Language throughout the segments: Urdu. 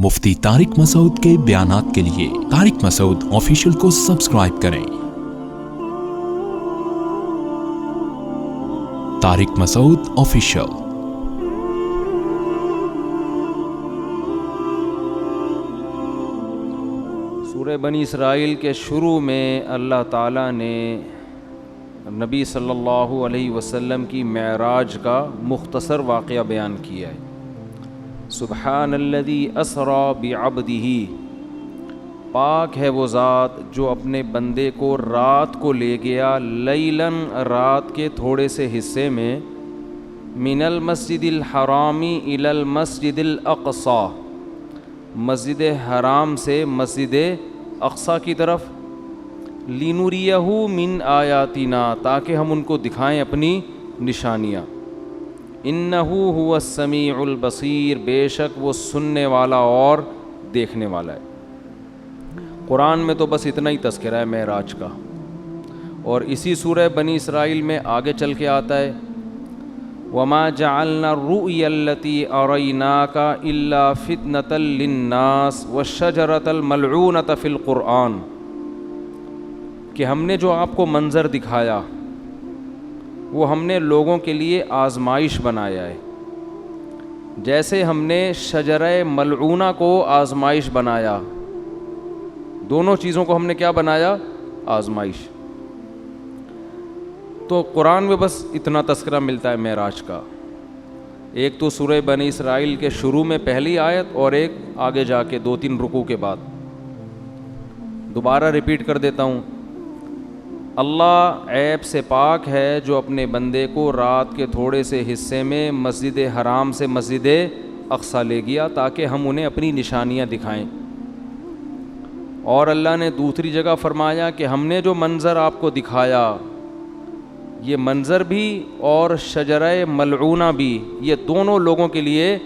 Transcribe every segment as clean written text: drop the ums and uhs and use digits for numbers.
مفتی طارق مسعود کے بیانات کے لیے طارق مسعود آفیشیل کو سبسکرائب کریں۔ طارق مسعود آفیشیل۔ سورہ بنی اسرائیل کے شروع میں اللہ تعالیٰ نے نبی صلی اللہ علیہ وسلم کی معراج کا مختصر واقعہ بیان کیا ہے۔ سبحان الذی اسری بعبدہ، پاک ہے وہ ذات جو اپنے بندے کو رات کو لے گیا، لیلاً رات کے تھوڑے سے حصے میں، من المسجد الحرام الی المسجد الاقصی، مسجد حرام سے مسجد اقصی کی طرف، لنریہ من آیاتنا، تاکہ ہم ان کو دکھائیں اپنی نشانیاں، انہ هو السمیع البصیر، بے شک وہ سننے والا اور دیکھنے والا ہے۔ قرآن میں تو بس اتنا ہی تذکرہ ہے معراج کا، اور اسی سورہ بنی اسرائیل میں آگے چل کے آتا ہے وما جعلنا الرؤیا التي اریناک الا فتنة للناس والشجرة الملعونة فی القرآن، کہ ہم نے جو آپ کو منظر دکھایا وہ ہم نے لوگوں کے لیے آزمائش بنایا ہے، جیسے ہم نے شجرہ ملعونہ کو آزمائش بنایا۔ دونوں چیزوں کو ہم نے کیا بنایا؟ آزمائش۔ تو قرآن میں بس اتنا تذکرہ ملتا ہے معراج کا، ایک تو سورہ بنی اسرائیل کے شروع میں پہلی آیت، اور ایک آگے جا کے 2-3 رکوع کے بعد۔ دوبارہ ریپیٹ کر دیتا ہوں، اللہ عیب سے پاک ہے جو اپنے بندے کو رات کے تھوڑے سے حصے میں مسجد حرام سے مسجد اقصی لے گیا تاکہ ہم انہیں اپنی نشانیاں دکھائیں۔ اور اللہ نے دوسری جگہ فرمایا کہ ہم نے جو منظر آپ کو دکھایا، یہ منظر بھی اور شجرہ ملعونہ بھی، یہ دونوں لوگوں کے لیے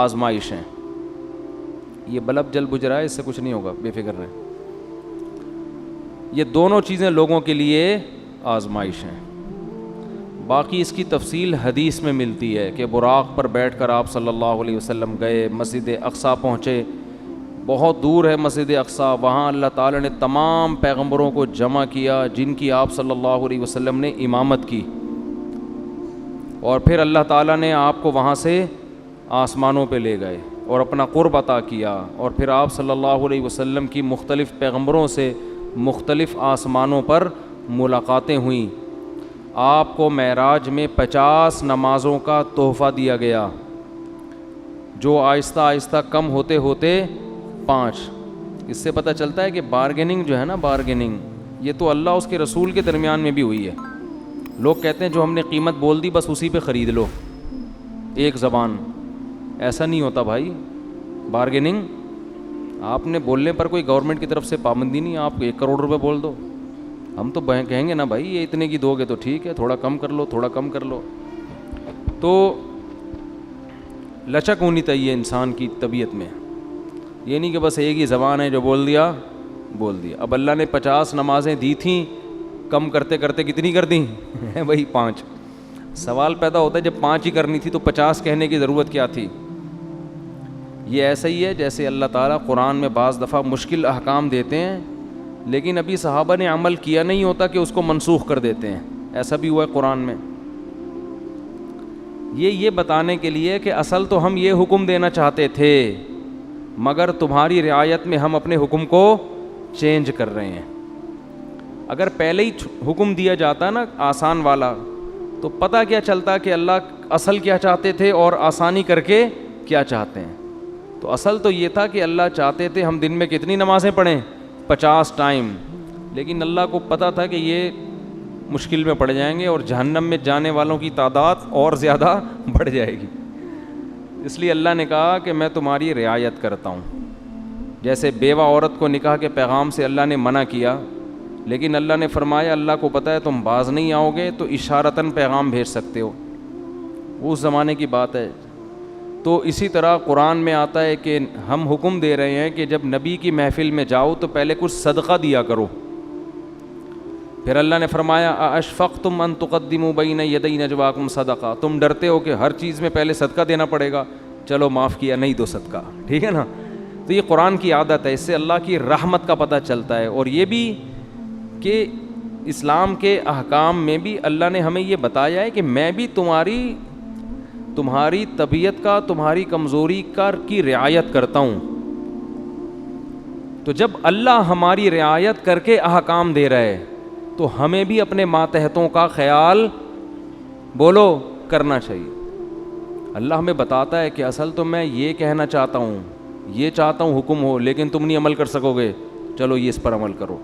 آزمائش ہیں۔ یہ بلب جل بجھ رہا ہے، اس سے کچھ نہیں ہوگا، بے فکر رہیں۔ یہ دونوں چیزیں لوگوں کے لیے آزمائش ہیں۔ باقی اس کی تفصیل حدیث میں ملتی ہے کہ براق پر بیٹھ کر آپ صلی اللہ علیہ وسلم گئے، مسجد اقصی پہنچے، بہت دور ہے مسجد اقصی، وہاں اللہ تعالیٰ نے تمام پیغمبروں کو جمع کیا جن کی آپ صلی اللہ علیہ وسلم نے امامت کی، اور پھر اللہ تعالیٰ نے آپ کو وہاں سے آسمانوں پہ لے گئے اور اپنا قرب عطا کیا، اور پھر آپ صلی اللہ علیہ وسلم کی مختلف پیغمبروں سے مختلف آسمانوں پر ملاقاتیں ہوئیں۔ آپ کو معراج میں 50 نمازوں کا تحفہ دیا گیا، جو آہستہ آہستہ کم ہوتے ہوتے 5۔ اس سے پتہ چلتا ہے کہ بارگیننگ جو ہے نا، بارگیننگ یہ تو اللہ اس کے رسول کے درمیان میں بھی ہوئی ہے۔ لوگ کہتے ہیں جو ہم نے قیمت بول دی بس اسی پہ خرید لو، ایک زبان۔ ایسا نہیں ہوتا بھائی، بارگیننگ آپ نے بولنے پر کوئی گورنمنٹ کی طرف سے پابندی نہیں، آپ 1 کروڑ روپے بول دو، ہم تو کہیں گے نا بھائی یہ اتنے کی دو گے تو ٹھیک ہے، تھوڑا کم کر لو، تھوڑا کم کر لو۔ تو لچک ہونی چاہیے انسان کی طبیعت میں، یہ نہیں کہ بس ایک ہی زبان ہے جو بول دیا بول دیا۔ اب اللہ نے 50 نمازیں دی تھیں، کم کرتے کرتے کتنی کر دیں؟ بھائی 5۔ سوال پیدا ہوتا ہے جب 5 ہی کرنی تھی تو 50 کہنے کی ضرورت کیا تھی؟ یہ ایسا ہی ہے جیسے اللہ تعالیٰ قرآن میں بعض دفعہ مشکل احکام دیتے ہیں لیکن ابھی صحابہ نے عمل کیا نہیں ہوتا کہ اس کو منسوخ کر دیتے ہیں، ایسا بھی ہوا ہے قرآن میں۔ یہ بتانے کے لیے کہ اصل تو ہم یہ حکم دینا چاہتے تھے مگر تمہاری رعایت میں ہم اپنے حکم کو چینج کر رہے ہیں۔ اگر پہلے ہی حکم دیا جاتا نا آسان والا تو پتہ کیا چلتا کہ اللہ اصل کیا چاہتے تھے اور آسانی کر کے کیا چاہتے ہیں۔ تو اصل تو یہ تھا کہ اللہ چاہتے تھے ہم دن میں کتنی نمازیں پڑھیں؟ 50 ٹائم، لیکن اللہ کو پتہ تھا کہ یہ مشکل میں پڑ جائیں گے اور جہنم میں جانے والوں کی تعداد اور زیادہ بڑھ جائے گی، اس لیے اللہ نے کہا کہ میں تمہاری رعایت کرتا ہوں۔ جیسے بیوہ عورت کو نکاح کے پیغام سے اللہ نے منع کیا، لیکن اللہ نے فرمایا اللہ کو پتہ ہے تم باز نہیں آؤ گے تو اشارتاً پیغام بھیج سکتے ہو، وہ اس زمانے کی بات ہے۔ تو اسی طرح قرآن میں آتا ہے کہ ہم حکم دے رہے ہیں کہ جب نبی کی محفل میں جاؤ تو پہلے کچھ صدقہ دیا کرو۔ پھر اللہ نے فرمایا اشفقتم ان تقدموا بین یدی نجواکم صدقہ، تم ڈرتے ہو کہ ہر چیز میں پہلے صدقہ دینا پڑے گا، چلو معاف کیا، نہیں دو صدقہ، ٹھیک ہے نا۔ تو یہ قرآن کی عادت ہے, اس سے اللہ کی رحمت کا پتہ چلتا ہے. اور یہ بھی کہ اسلام کے احکام میں بھی اللہ نے ہمیں یہ بتایا ہے کہ میں بھی تمہاری طبیعت کا, تمہاری کمزوری کی رعایت کرتا ہوں. تو جب اللہ ہماری رعایت کر کے احکام دے رہا ہے تو ہمیں بھی اپنے ماتحتوں کا خیال بولو کرنا چاہیے. اللہ ہمیں بتاتا ہے کہ اصل تو میں یہ کہنا چاہتا ہوں, یہ چاہتا ہوں حکم ہو, لیکن تم نہیں عمل کر سکو گے, چلو یہ اس پر عمل کرو.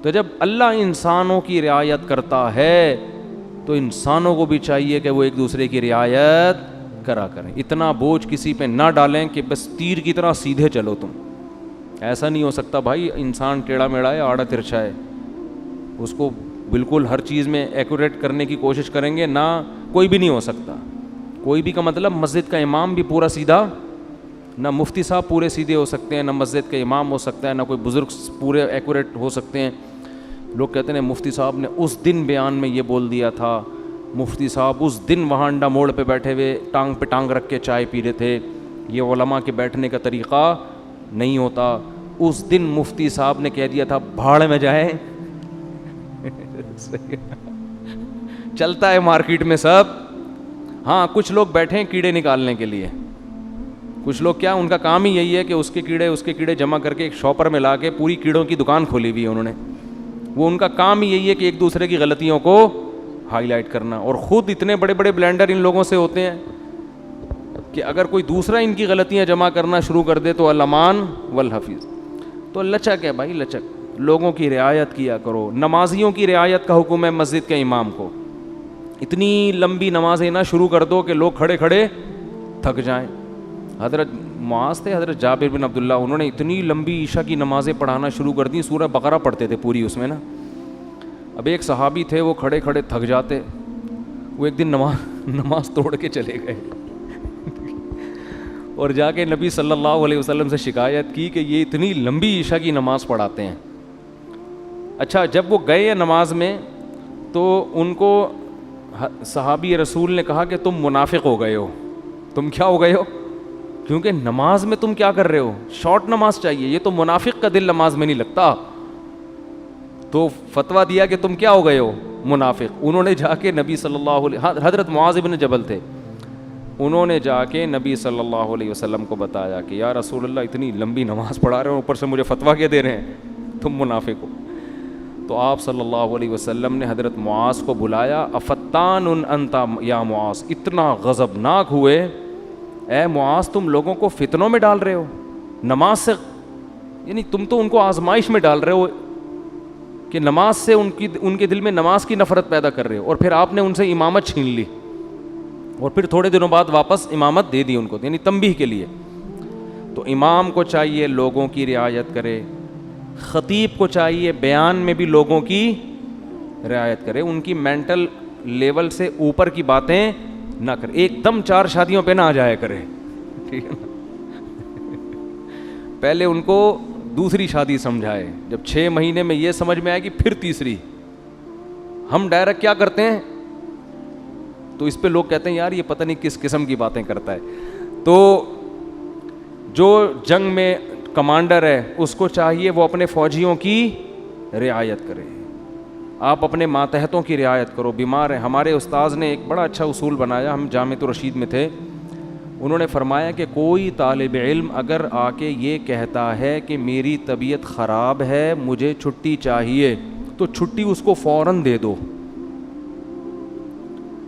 تو جب اللہ انسانوں کی رعایت کرتا ہے تو انسانوں کو بھی چاہیے کہ وہ ایک دوسرے کی رعایت کرا کریں. اتنا بوجھ کسی پہ نہ ڈالیں کہ بس تیر کی طرح سیدھے چلو تم. ایسا نہیں ہو سکتا بھائی. انسان ٹیڑھا میڑھا ہے, آڑا ترچھا ہے, اس کو بالکل ہر چیز میں ایکوریٹ کرنے کی کوشش کریں گے نہ, کوئی بھی نہیں ہو سکتا. کوئی بھی کا مطلب مسجد کا امام بھی پورا سیدھا, نہ مفتی صاحب پورے سیدھے ہو سکتے ہیں, نہ مسجد کا امام ہو سکتا ہے, نہ کوئی بزرگ پورے ایکوریٹ ہو سکتے ہیں. لوگ کہتے ہیں مفتی صاحب نے اس دن بیان میں یہ بول دیا تھا, مفتی صاحب اس دن وہاں انڈا موڑ پہ بیٹھے ہوئے ٹانگ پہ ٹانگ رکھ کے چائے پی رہے تھے. یہ علماء کے بیٹھنے کا طریقہ نہیں ہوتا. اس دن مفتی صاحب نے کہہ دیا تھا بھاڑ میں جائے. چلتا ہے مارکیٹ میں سب. ہاں کچھ لوگ بیٹھے ہیں کیڑے نکالنے کے لیے. کچھ لوگ کیا, ان کا کام ہی یہی ہے کہ اس کے کیڑے جمع کر کے ایک شاپر میں لا کے پوری کیڑوں کی دکان کھولی ہوئی ہے انہوں نے. وہ ان کا کام ہی یہی ہے کہ ایک دوسرے کی غلطیوں کو ہائی لائٹ کرنا. اور خود اتنے بڑے بڑے بلینڈر ان لوگوں سے ہوتے ہیں کہ اگر کوئی دوسرا ان کی غلطیاں جمع کرنا شروع کر دے تو الامان والحفیظ. تو لچک ہے بھائی, لچک. لوگوں کی رعایت کیا کرو. نمازیوں کی رعایت کا حکم ہے مسجد کے امام کو. اتنی لمبی نمازیں نہ شروع کر دو کہ لوگ کھڑے کھڑے تھک جائیں. حضرت معاذ تھے, حضرت جابر بن عبداللہ, انہوں نے اتنی لمبی عشاء کی نمازیں پڑھانا شروع کر دیں, سورہ بقرہ پڑھتے تھے پوری اس میں نا. اب ایک صحابی تھے, وہ کھڑے کھڑے تھک جاتے, وہ ایک دن نماز توڑ کے چلے گئے اور جا کے نبی صلی اللہ علیہ وسلم سے شکایت کی کہ یہ اتنی لمبی عشاء کی نماز پڑھاتے ہیں. اچھا جب وہ گئے نماز میں تو ان کو صحابی رسول نے کہا کہ تم منافق ہو گئے ہو. تم کیا ہو گئے ہو؟ کیونکہ نماز میں تم کیا کر رہے ہو, شارٹ نماز چاہیے, یہ تو منافق کا دل نماز میں نہیں لگتا. تو فتویٰ دیا کہ تم کیا ہو گئے ہو, منافق. انہوں نے جا کے نبی صلی اللہ علیہ, حضرت معاذ بن جبل تھے, انہوں نے جا کے نبی صلی اللہ علیہ وسلم کو بتایا کہ یا رسول اللہ اتنی لمبی نماز پڑھا رہے ہو, اوپر سے مجھے فتویٰ کیا دے رہے ہیں, تم منافق ہو. تو آپ صلی اللہ علیہ وسلم نے حضرت معاذ کو بلایا, افتان انت یا معاذ, اتنا غضبناک ہوئے, اے معاذ تم لوگوں کو فتنوں میں ڈال رہے ہو نماز سے, یعنی تم تو ان کو آزمائش میں ڈال رہے ہو کہ نماز سے ان کے دل میں نماز کی نفرت پیدا کر رہے ہو, اور پھر آپ نے ان سے امامت چھین لی اور پھر تھوڑے دنوں بعد واپس امامت دے دی ان کو, یعنی تنبیہ کے لیے. تو امام کو چاہیے لوگوں کی رعایت کرے, خطیب کو چاہیے بیان میں بھی لوگوں کی رعایت کرے, ان کی مینٹل لیول سے اوپر کی باتیں نہ کرے, ایک دم 4 شادیوں پہ نہ آ جایا کرے, ٹھیک ہے نا. پہلے ان کو دوسری شادی سمجھائے, جب 6 مہینے میں یہ سمجھ میں آئے گی پھر تیسری. ہم ڈائریکٹ کیا کرتے ہیں, تو اس پہ لوگ کہتے ہیں یار یہ پتہ نہیں کس قسم کی باتیں کرتا ہے. تو جو جنگ میں کمانڈر ہے اس کو چاہیے وہ اپنے فوجیوں کی رعایت کرے, آپ اپنے ماتحتوں کی رعایت کرو. بیمار ہیں, ہمارے استاذ نے ایک بڑا اچھا اصول بنایا, ہم جامعۃ الرشید میں تھے, انہوں نے فرمایا کہ کوئی طالب علم اگر آ کے یہ کہتا ہے کہ میری طبیعت خراب ہے مجھے چھٹی چاہیے, تو چھٹی اس کو فوراً دے دو.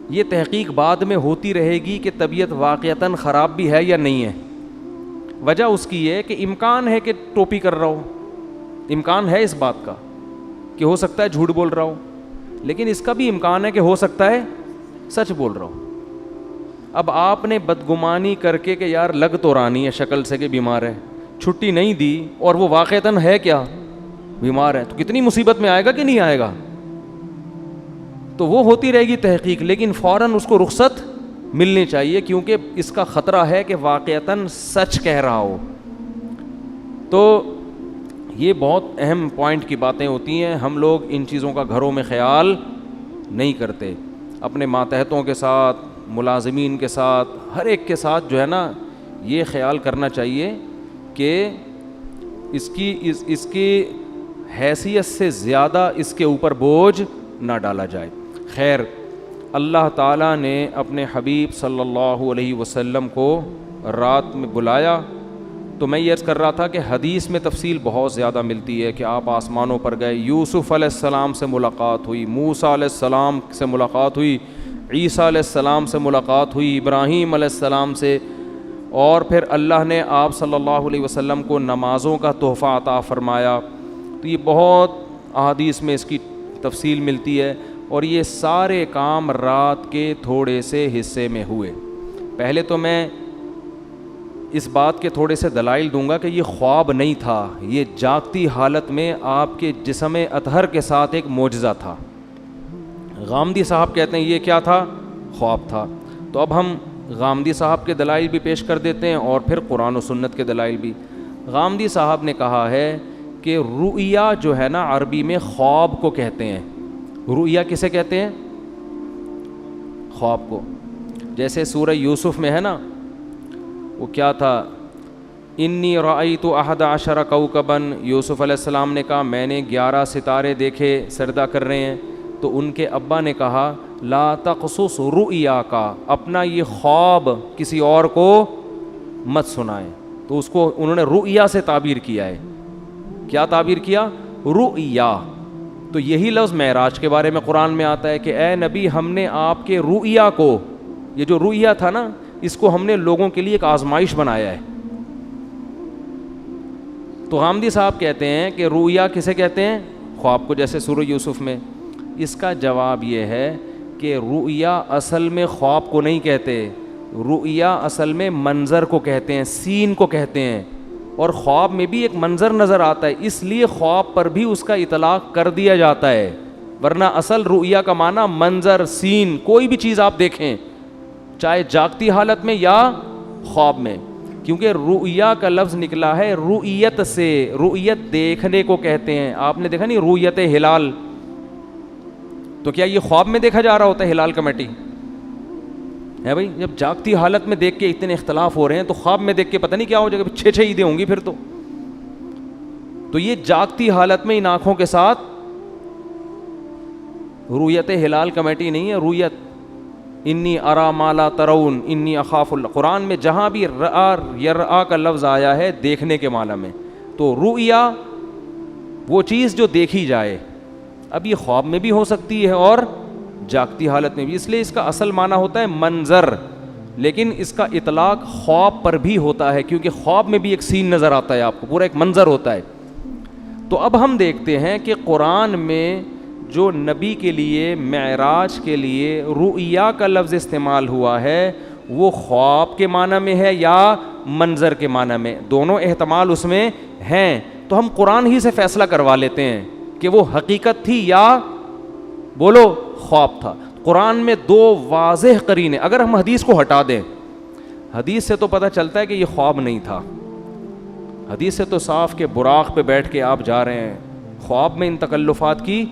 یہ تحقیق بعد میں ہوتی رہے گی کہ طبیعت واقعتاً خراب بھی ہے یا نہیں ہے. وجہ اس کی یہ کہ امکان ہے کہ ٹوپی کر رہا ہو, امکان ہے اس بات کا کہ ہو سکتا ہے جھوٹ بول رہا ہو, لیکن اس کا بھی امکان ہے کہ ہو سکتا ہے سچ بول رہا ہو. اب آپ نے بدگمانی کر کے کہ یار لگ تو رانی ہے شکل سے کہ بیمار ہے, چھٹی نہیں دی اور وہ واقعتاً ہے کیا بیمار ہے, تو کتنی مصیبت میں آئے گا کہ نہیں آئے گا. تو وہ ہوتی رہے گی تحقیق, لیکن فوراً اس کو رخصت ملنی چاہیے کیونکہ اس کا خطرہ ہے کہ واقعتاً سچ کہہ رہا ہو. تو یہ بہت اہم پوائنٹ کی باتیں ہوتی ہیں, ہم لوگ ان چیزوں کا گھروں میں خیال نہیں کرتے. اپنے ماتحتوں کے ساتھ, ملازمین کے ساتھ, ہر ایک کے ساتھ جو ہے نا یہ خیال کرنا چاہیے کہ اس کی حیثیت سے زیادہ اس کے اوپر بوجھ نہ ڈالا جائے. خیر، اللہ تعالیٰ نے اپنے حبیب صلی اللہ علیہ وسلم کو رات میں بلایا. تو میں یہ عرض کر رہا تھا کہ حدیث میں تفصیل بہت زیادہ ملتی ہے کہ آپ آسمانوں پر گئے، یوسف علیہ السلام سے ملاقات ہوئی، موسیٰ علیہ السلام سے ملاقات ہوئی، عیسیٰ علیہ السلام سے ملاقات ہوئی، ابراہیم علیہ السلام سے، اور پھر اللہ نے آپ صلی اللہ علیہ وسلم کو نمازوں کا تحفہ عطا فرمایا. تو یہ بہت احادیث میں اس کی تفصیل ملتی ہے، اور یہ سارے کام رات کے تھوڑے سے حصے میں ہوئے. پہلے تو میں اس بات کے تھوڑے سے دلائل دوں گا کہ یہ خواب نہیں تھا، یہ جاگتی حالت میں آپ کے جسم اطہر کے ساتھ ایک معجزہ تھا. غامدی صاحب کہتے ہیں یہ کیا تھا؟ خواب تھا. تو اب ہم غامدی صاحب کے دلائل بھی پیش کر دیتے ہیں اور پھر قرآن و سنت کے دلائل بھی. غامدی صاحب نے کہا ہے کہ رؤیا جو ہے نا عربی میں خواب کو کہتے ہیں. رؤیا کسے کہتے ہیں؟ خواب کو. جیسے سورہ یوسف میں ہے نا، وہ کیا تھا، انی رأیت 11 کوکبا، یوسف علیہ السلام نے کہا میں نے 11 ستارے دیکھے سجدہ کر رہے ہیں. تو ان کے ابا نے کہا لا تقصص رؤیا کا، اپنا یہ خواب کسی اور کو مت سنائیں. تو اس کو انہوں نے رؤیا سے تعبیر کیا ہے. کیا تعبیر کیا؟ رؤیا. تو یہی لفظ معراج کے بارے میں قرآن میں آتا ہے کہ اے نبی ہم نے آپ کے رؤیا کو، یہ جو رؤیا تھا نا اس کو ہم نے لوگوں کے لیے ایک آزمائش بنایا ہے. تو غامدی صاحب کہتے ہیں کہ رؤیا کسے کہتے ہیں؟ خواب کو، جیسے سورہ یوسف میں. اس کا جواب یہ ہے کہ رؤیا اصل میں خواب کو نہیں کہتے، رؤیا اصل میں منظر کو کہتے ہیں، سین کو کہتے ہیں. اور خواب میں بھی ایک منظر نظر آتا ہے، اس لیے خواب پر بھی اس کا اطلاق کر دیا جاتا ہے. ورنہ اصل رؤیا کا معنی منظر، سین، کوئی بھی چیز آپ دیکھیں چاہے جاگتی حالت میں یا خواب میں. کیونکہ رؤیا کا لفظ نکلا ہے رؤیت سے، رؤیت دیکھنے کو کہتے ہیں. آپ نے دیکھا نہیں رؤیت ہلال، تو کیا یہ خواب میں دیکھا جا رہا ہوتا ہے ہلال کمیٹی ہے بھائی؟ جب جاگتی حالت میں دیکھ کے اتنے اختلاف ہو رہے ہیں تو خواب میں دیکھ کے پتہ نہیں کیا ہو جائے گا، 6 عیدیں ہوں گی پھر تو یہ جاگتی حالت میں ان آنکھوں کے ساتھ رؤیت ہلال کمیٹی نہیں ہے، رؤیت انی ارا ما لا ترون انی اخاف اللہ. قرآن میں جہاں بھی رآ یرآ کا لفظ آیا ہے دیکھنے کے معنی میں، تو رؤیا وہ چیز جو دیکھی جائے. اب یہ خواب میں بھی ہو سکتی ہے اور جاگتی حالت میں بھی، اس لیے اس کا اصل معنی ہوتا ہے منظر، لیکن اس کا اطلاق خواب پر بھی ہوتا ہے کیونکہ خواب میں بھی ایک سین نظر آتا ہے، آپ کو پورا ایک منظر ہوتا ہے. تو اب ہم دیکھتے ہیں کہ قرآن میں جو نبی کے لیے معراج کے لیے رؤیا کا لفظ استعمال ہوا ہے وہ خواب کے معنی میں ہے یا منظر کے معنی میں، دونوں احتمال اس میں ہیں. تو ہم قرآن ہی سے فیصلہ کروا لیتے ہیں کہ وہ حقیقت تھی یا بولو خواب تھا. قرآن میں 2 واضح قرینے، اگر ہم حدیث کو ہٹا دیں، حدیث سے تو پتہ چلتا ہے کہ یہ خواب نہیں تھا. حدیث سے تو صاف کہ براق پہ بیٹھ کے آپ جا رہے ہیں، خواب میں ان تکلفات کی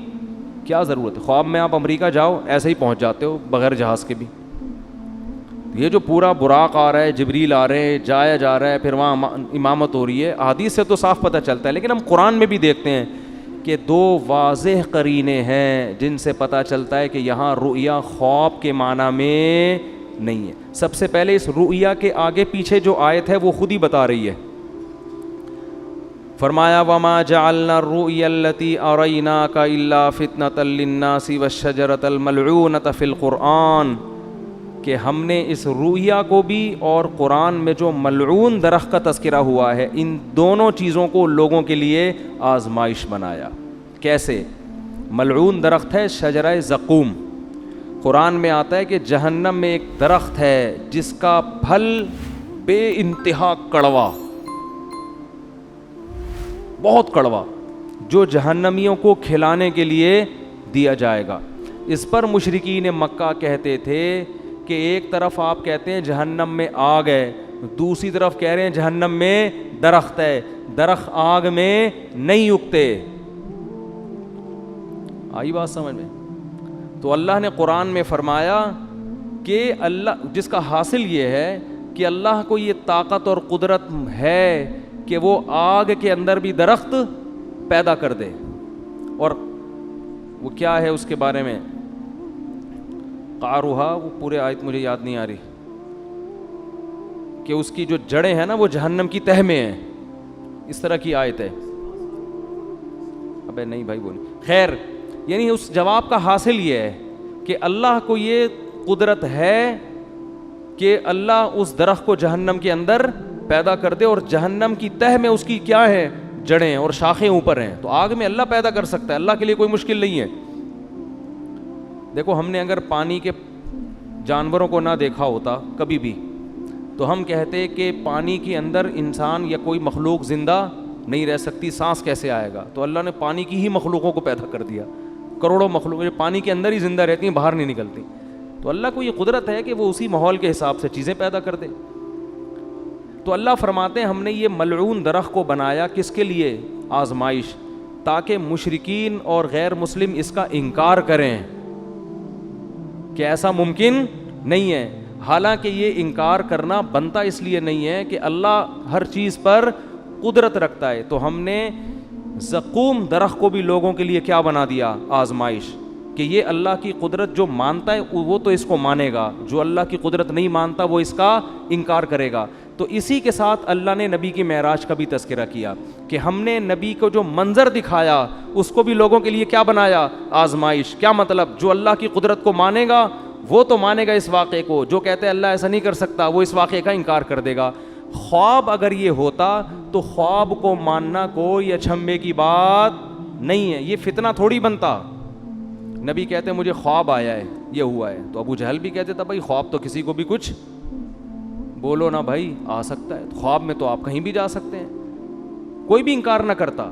کیا ضرورت ہے؟ خواب میں آپ امریکہ جاؤ ایسے ہی پہنچ جاتے ہو بغیر جہاز کے بھی. یہ جو پورا براق آ رہا ہے، جبریل آ رہے ہیں، جایا جا رہا ہے، پھر وہاں امامت ہو رہی ہے، حدیث سے تو صاف پتہ چلتا ہے. لیکن ہم قرآن میں بھی دیکھتے ہیں کہ 2 واضح قرینے ہیں جن سے پتہ چلتا ہے کہ یہاں رؤیا خواب کے معنی میں نہیں ہے. سب سے پہلے اس رؤیا کے آگے پیچھے جو آیت ہے وہ خود ہی بتا رہی ہے. فرمایا وما جعلنا الرؤيا التي أريناك إلا فتنة للناس والشجرة الملعونة في القرآن، کہ ہم نے اس رؤیا کو بھی اور قرآن میں جو ملعون درخت کا تذکرہ ہوا ہے ان دونوں چیزوں کو لوگوں کے لیے آزمائش بنایا. کیسے؟ ملعون درخت ہے شجرہ زقوم. قرآن میں آتا ہے کہ جہنم میں ایک درخت ہے جس کا پھل بے انتہا کڑوا، بہت کڑوا، جو جہنمیوں کو کھلانے کے لیے دیا جائے گا. اس پر مشرکین مکہ کہتے تھے کہ ایک طرف آپ کہتے ہیں جہنم میں آگ ہے، دوسری طرف کہہ رہے ہیں جہنم میں درخت ہے، درخت آگ میں نہیں اگتے. آئی بات سمجھ میں؟ تو اللہ نے قرآن میں فرمایا کہ اللہ، جس کا حاصل یہ ہے کہ اللہ کو یہ طاقت اور قدرت ہے کہ وہ آگ کے اندر بھی درخت پیدا کر دے. اور وہ کیا ہے اس کے بارے میں قاروہا, وہ پورے آیت مجھے یاد نہیں آ رہی, کہ اس کی جو جڑیں ہیں نا وہ جہنم کی تہ میں ہیں, اس طرح کی آیت ہے. ابے نہیں بھائی بولی, خیر یعنی اس جواب کا حاصل یہ ہے کہ اللہ کو یہ قدرت ہے کہ اللہ اس درخت کو جہنم کے اندر پیدا کر دے, اور جہنم کی تہ میں اس کی کیا ہے, جڑیں اور شاخیں اوپر ہیں. تو آگ میں اللہ پیدا کر سکتا ہے, اللہ کے لیے کوئی مشکل نہیں ہے. دیکھو ہم نے اگر پانی کے جانوروں کو نہ دیکھا ہوتا کبھی بھی, تو ہم کہتے کہ پانی کے اندر انسان یا کوئی مخلوق زندہ نہیں رہ سکتی, سانس کیسے آئے گا؟ تو اللہ نے پانی کی ہی مخلوقوں کو پیدا کر دیا, کروڑوں مخلوق جو پانی کے اندر ہی زندہ رہتی ہیں, باہر نہیں نکلتی. تو اللہ کو یہ قدرت ہے کہ وہ اسی ماحول کے حساب سے چیزیں پیدا کر دے. تو اللہ فرماتے ہیں ہم نے یہ ملعون درخت کو بنایا کس کے لیے؟ آزمائش, تاکہ مشرکین اور غیر مسلم اس کا انکار کریں کہ ایسا ممکن نہیں ہے. حالانکہ یہ انکار کرنا بنتا اس لیے نہیں ہے کہ اللہ ہر چیز پر قدرت رکھتا ہے. تو ہم نے زقوم درخت کو بھی لوگوں کے لیے کیا بنا دیا؟ آزمائش, کہ یہ اللہ کی قدرت جو مانتا ہے وہ تو اس کو مانے گا, جو اللہ کی قدرت نہیں مانتا وہ اس کا انکار کرے گا. تو اسی کے ساتھ اللہ نے نبی کی معراج کا بھی تذکرہ کیا کہ ہم نے نبی کو جو منظر دکھایا اس کو بھی لوگوں کے لیے کیا بنایا؟ آزمائش. کیا مطلب؟ جو اللہ کی قدرت کو مانے گا وہ تو مانے گا اس واقعے کو, جو کہتے ہیں اللہ ایسا نہیں کر سکتا وہ اس واقعے کا انکار کر دے گا. خواب اگر یہ ہوتا تو خواب کو ماننا کوئی اچھمبے کی بات نہیں ہے, یہ فتنہ تھوڑی بنتا. نبی کہتے ہیں مجھے خواب آیا ہے, یہ ہوا ہے, تو ابو جہل بھی کہتے تھا بھائی خواب تو کسی کو بھی کچھ بولو نا بھائی آ سکتا ہے, خواب میں تو آپ کہیں بھی جا سکتے ہیں, کوئی بھی انکار نہ کرتا.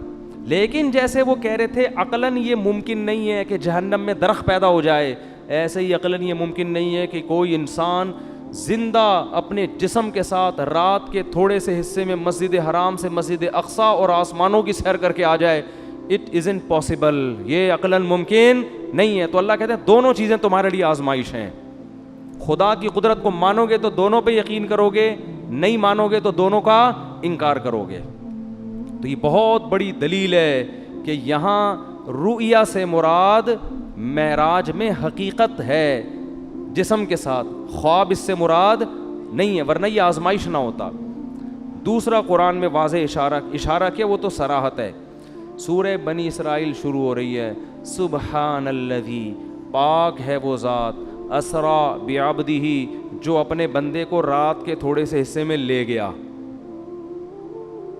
لیکن جیسے وہ کہہ رہے تھے عقلاً یہ ممکن نہیں ہے کہ جہنم میں درخت پیدا ہو جائے, ایسے ہی عقلاً یہ ممکن نہیں ہے کہ کوئی انسان زندہ اپنے جسم کے ساتھ رات کے تھوڑے سے حصے میں مسجد حرام سے مسجد اقصیٰ اور آسمانوں کی سیر کر کے آ جائے. اٹ ازنٹ پاسبل, یہ عقلاً ممکن نہیں ہے. تو اللہ کہتے ہیں دونوں چیزیں تمہارے لیے آزمائش ہیں. خدا کی قدرت کو مانو گے تو دونوں پہ یقین کرو گے, نہیں مانو گے تو دونوں کا انکار کرو گے. تو یہ بہت بڑی دلیل ہے کہ یہاں رؤیا سے مراد معراج میں حقیقت ہے جسم کے ساتھ, خواب اس سے مراد نہیں ہے, ورنہ یہ آزمائش نہ ہوتا. دوسرا قرآن میں واضح اشارہ کیا, وہ تو صراحت ہے. سورہ بنی اسرائیل شروع ہو رہی ہے, سبحان الذی, پاک ہے وہ ذات, اسرا بعبدہ, جو اپنے بندے کو رات کے تھوڑے سے حصے میں لے گیا,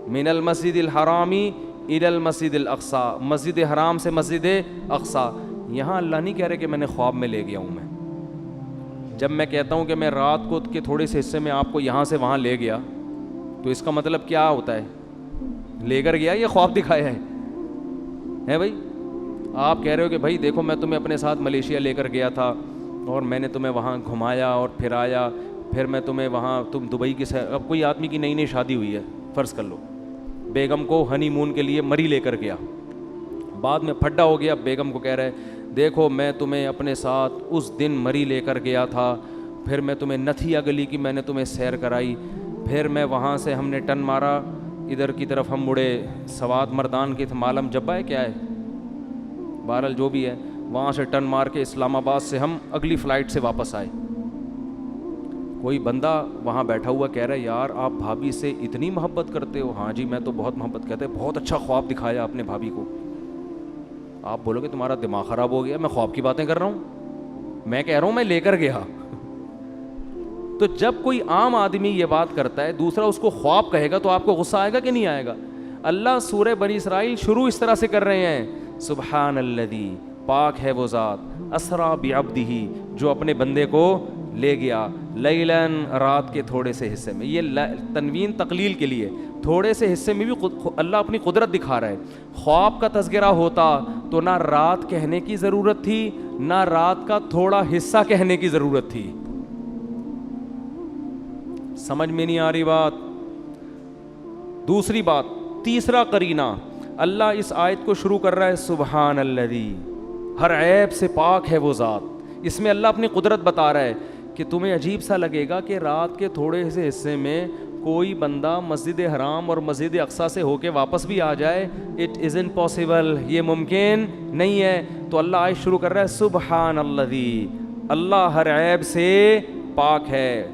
من المسجد الحرامی الی المسجد الاقصیٰ, مسجد حرام سے مسجد اقصیٰ. یہاں اللہ نہیں کہہ رہے کہ میں نے خواب میں لے گیا ہوں. میں جب میں کہتا ہوں کہ میں رات کو کے تھوڑے سے حصے میں آپ کو یہاں سے وہاں لے گیا, تو اس کا مطلب کیا ہوتا ہے؟ لے کر گیا یا خواب دکھایا ہے بھائی؟ آپ کہہ رہے ہو کہ بھائی دیکھو میں تمہیں اپنے ساتھ ملیشیا لے کر گیا تھا اور میں نے تمہیں وہاں گھمایا اور پھرایا, پھر میں تمہیں وہاں, تم دبئی کی اب کوئی آدمی کی نئی نئی شادی ہوئی ہے, فرض کر لو, بیگم کو ہنی مون کے لیے مری لے کر گیا, بعد میں پھڈا ہو گیا, بیگم کو کہہ رہے دیکھو میں تمہیں اپنے ساتھ اس دن مری لے کر گیا تھا, پھر میں تمہیں نتھیا گلی کی میں نے تمہیں سیر کرائی, پھر میں وہاں سے ہم نے ٹن مارا ادھر کی طرف, ہم مڑے سوات مردان کی مالم جبا ہے کیا ہے, بہرحال جو بھی ہے, وہاں سے ٹن مار کے اسلام آباد سے ہم اگلی فلائٹ سے واپس آئے. کوئی بندہ وہاں بیٹھا ہوا کہہ رہا ہے یار آپ بھابھی سے اتنی محبت کرتے ہو؟ ہاں جی میں تو بہت محبت کرتے, بہت اچھا خواب دکھایا اپنے بھابھی کو. آپ بولو گے تمہارا دماغ خراب ہو گیا, میں خواب کی باتیں کر رہا ہوں, میں کہہ رہا ہوں میں لے کر گیا. تو جب کوئی عام آدمی یہ بات کرتا ہے, دوسرا اس کو خواب کہے گا, تو آپ کو غصہ آئے گا کہ نہیں آئے گا؟ اللہ سورہ بنی اسرائیل شروع اس طرح سے کر رہے ہیں, سبحان الذی, پاک ہے وہ ذات, اسرا بعبدہ, جو اپنے بندے کو لے گیا, لیلاً, رات کے تھوڑے سے حصے میں. یہ تنوین تقلیل کے لیے, تھوڑے سے حصے میں بھی اللہ اپنی قدرت دکھا رہا ہے. خواب کا تذکرہ ہوتا تو نہ رات کہنے کی ضرورت تھی, نہ رات کا تھوڑا حصہ کہنے کی ضرورت تھی. سمجھ میں نہیں آ رہی بات؟ دوسری بات, تیسرا قرینہ, اللہ اس آیت کو شروع کر رہا ہے سبحان الذی, ہر عیب سے پاک ہے وہ ذات. اس میں اللہ اپنی قدرت بتا رہا ہے کہ تمہیں عجیب سا لگے گا کہ رات کے تھوڑے سے حصے میں کوئی بندہ مسجد حرام اور مسجد اقصیٰ سے ہو کے واپس بھی آ جائے, اٹ ازنٹ پاسبل, یہ ممکن نہیں ہے. تو اللہ آج شروع کر رہا ہے سبحان الذی, اللہ ہر عیب سے پاک ہے,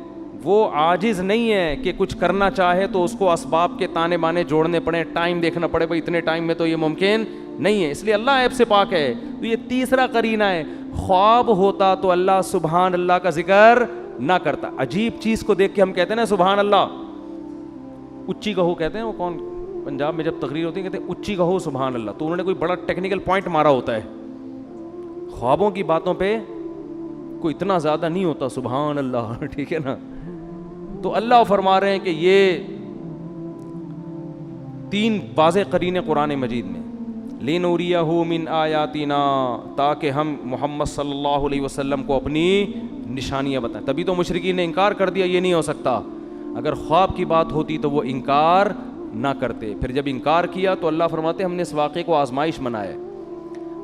وہ عاجز نہیں ہے کہ کچھ کرنا چاہے تو اس کو اسباب کے تانے بانے جوڑنے پڑے, ٹائم دیکھنا پڑے, بھائی اتنے ٹائم میں تو یہ ممکن نہیں ہے, اس لیے اللہ عیب سے پاک ہے. تو یہ تیسرا قرینہ ہے. خواب ہوتا تو اللہ سبحان اللہ کا ذکر نہ کرتا. عجیب چیز کو دیکھ کے ہم کہتے ہیں نا سبحان اللہ, اچھی کہو کہتے ہیں, وہ کون پنجاب میں جب تقریر ہوتی ہے کہتے ہیں اچھی کہو سبحان اللہ, تو انہوں نے کوئی بڑا ٹیکنیکل پوائنٹ مارا ہوتا ہے. خوابوں کی باتوں پہ کوئی اتنا زیادہ نہیں ہوتا سبحان اللہ, ٹھیک ہے نا. تو اللہ فرما رہے ہیں کہ یہ 3 واضح قرینے قرآن مجید میں, لِنُرِيَهُ مِنْ آیَاتِنَا, تاکہ ہم محمد صلی اللہ علیہ وسلم کو اپنی نشانیاں بتائیں. تبھی تو مشرکین نے انکار کر دیا, یہ نہیں ہو سکتا. اگر خواب کی بات ہوتی تو وہ انکار نہ کرتے. پھر جب انکار کیا تو اللہ فرماتے ہم نے اس واقعے کو آزمائش بنایا.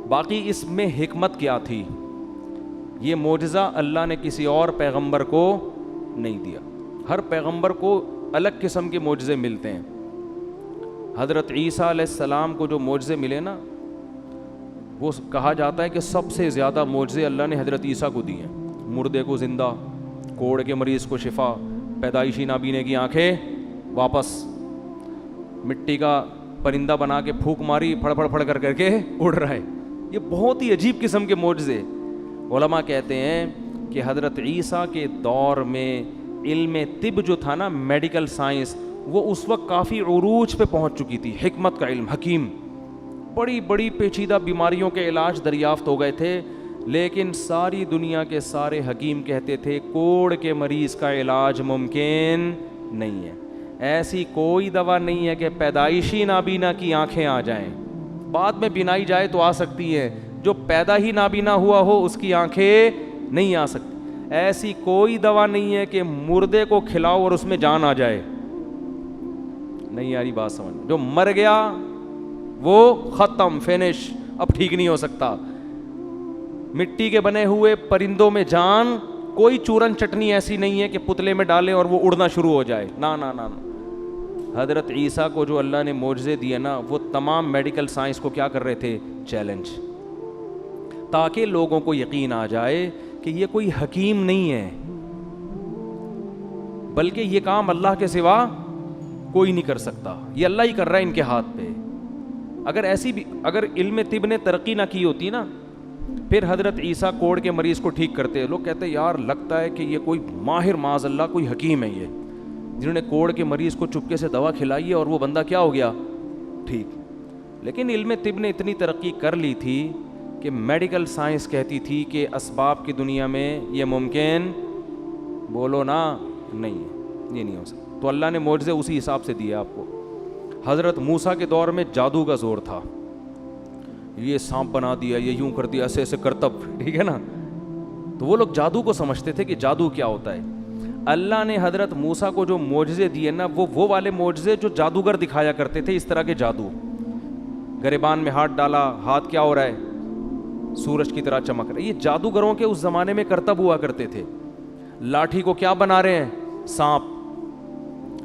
باقی اس میں حکمت کیا تھی, یہ معجزہ اللہ نے کسی اور پیغمبر کو نہیں دیا. ہر پیغمبر کو الگ قسم کے معجزے ملتے ہیں. حضرت عیسیٰ علیہ السلام کو جو معجزے ملے نا, وہ کہا جاتا ہے کہ سب سے زیادہ معجزے اللہ نے حضرت عیسیٰ کو دیے ہیں. مردے کو زندہ, کوڑ کے مریض کو شفا, پیدائشی نابینے کی آنکھیں واپس, مٹی کا پرندہ بنا کے پھونک ماری, پھڑ پھڑ پھڑ کر کے اڑ رہا ہے. یہ بہت ہی عجیب قسم کے معجزے. علماء کہتے ہیں کہ حضرت عیسیٰ کے دور میں علم طب جو تھا نا, میڈیکل سائنس, وہ اس وقت کافی عروج پہ پہنچ چکی تھی. حکمت کا علم, حکیم, بڑی بڑی پیچیدہ بیماریوں کے علاج دریافت ہو گئے تھے. لیکن ساری دنیا کے سارے حکیم کہتے تھے کوڑ کے مریض کا علاج ممکن نہیں ہے. ایسی کوئی دوا نہیں ہے کہ پیدائشی نابینا کی آنکھیں آ جائیں, بعد میں بینائی جائے تو آ سکتی ہے, جو پیدا ہی نابینا ہوا ہو اس کی آنکھیں نہیں آ سکتی. ایسی کوئی دوا نہیں ہے کہ مردے کو کھلاؤ اور اس میں جان آ جائے. نہیں یاری بات سمجھ, جو مر گیا وہ ختم, فینش, اب ٹھیک نہیں ہو سکتا. مٹی کے بنے ہوئے پرندوں میں جان, کوئی چورن چٹنی ایسی نہیں ہے کہ پتلے میں ڈالیں اور وہ اڑنا شروع ہو جائے. نا نا نا, حضرت عیسیٰ کو جو اللہ نے معجزے دیے نا, وہ تمام میڈیکل سائنس کو کیا کر رہے تھے, چیلنج, تاکہ لوگوں کو یقین آ جائے کہ یہ کوئی حکیم نہیں ہے, بلکہ یہ کام اللہ کے سوا کوئی نہیں کر سکتا, یہ اللہ ہی کر رہا ہے ان کے ہاتھ پہ. اگر علم طب نے ترقی نہ کی ہوتی نا, پھر حضرت عیسیٰ کوڑ کے مریض کو ٹھیک کرتے. لوگ کہتے ہیں یار لگتا ہے کہ یہ کوئی ماہر معاذ اللہ کوئی حکیم ہے, یہ جنہوں نے کوڑ کے مریض کو چپکے سے دوا کھلائی ہے اور وہ بندہ کیا ہو گیا, ٹھیک. لیکن علم طب نے اتنی ترقی کر لی تھی کہ میڈیکل سائنس کہتی تھی کہ اسباب کی دنیا میں یہ ممکن, بولو نا, نہیں ہے, یہ نہیں ہو سکتا. تو اللہ نے معجزے اسی حساب سے دیے آپ کو. حضرت موسیٰ کے دور میں جادو کا زور تھا, یہ سانپ بنا دیا, یہ یوں کر دیا, ایسے ایسے کرتب, ٹھیک ہے نا. تو وہ لوگ جادو کو سمجھتے تھے کہ جادو کیا ہوتا ہے. اللہ نے حضرت موسیٰ کو جو معجزے دیے نا, وہ والے معجزے جو جادوگر دکھایا کرتے تھے, اس طرح کے جادو. گریبان میں ہاتھ ڈالا, ہاتھ کیا ہو رہا ہے, سورج کی طرح چمک رہا ہے. یہ جادوگروں کے اس زمانے میں کرتب ہوا کرتے تھے. لاٹھی کو کیا بنا رہے ہیں, سانپ.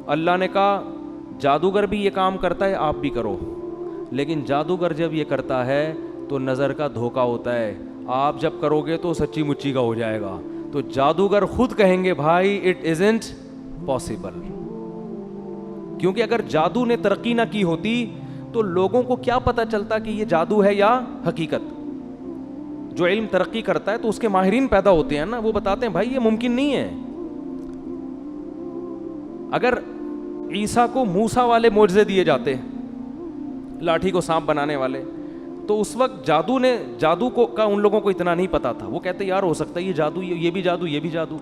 اللہ نے کہا جادوگر بھی یہ کام کرتا ہے, آپ بھی کرو. لیکن جادوگر جب یہ کرتا ہے تو نظر کا دھوکہ ہوتا ہے, آپ جب کرو گے تو سچی مچی کا ہو جائے گا. تو جادوگر خود کہیں گے بھائی اٹ ازنٹ پاسبل, کیونکہ اگر جادو نے ترقی نہ کی ہوتی تو لوگوں کو کیا پتہ چلتا کہ یہ جادو ہے یا حقیقت. جو علم ترقی کرتا ہے تو اس کے ماہرین پیدا ہوتے ہیں نا, وہ بتاتے ہیں بھائی یہ ممکن نہیں ہے. اگر عیسیٰ کو موسیٰ والے معجزے دیے جاتے, لاٹھی کو سانپ بنانے والے, تو اس وقت جادو کا ان لوگوں کو اتنا نہیں پتا تھا. وہ کہتے یار ہو سکتا ہے یہ جادو, یہ بھی جادو, یہ بھی جادو.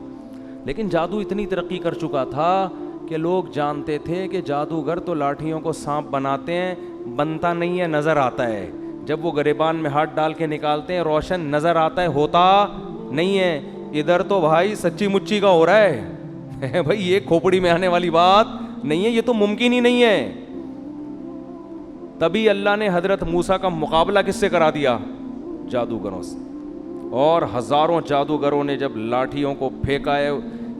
لیکن جادو اتنی ترقی کر چکا تھا کہ لوگ جانتے تھے کہ جادوگر تو لاٹھیوں کو سانپ بناتے ہیں, بنتا نہیں ہے, نظر آتا ہے. جب وہ گریبان میں ہاتھ ڈال کے نکالتے ہیں روشن نظر آتا ہے, ہوتا نہیں ہے. ادھر تو بھائی سچی مچی کا ہو رہا ہے بھائی, یہ کھوپڑی میں آنے والی بات نہیں ہے, یہ تو ممکن ہی نہیں ہے. تبھی اللہ نے حضرت موسیٰ کا مقابلہ کس سے کرا دیا, جادوگروں سے. اور ہزاروں جادوگروں نے جب لاٹھیوں کو پھینکا ہے,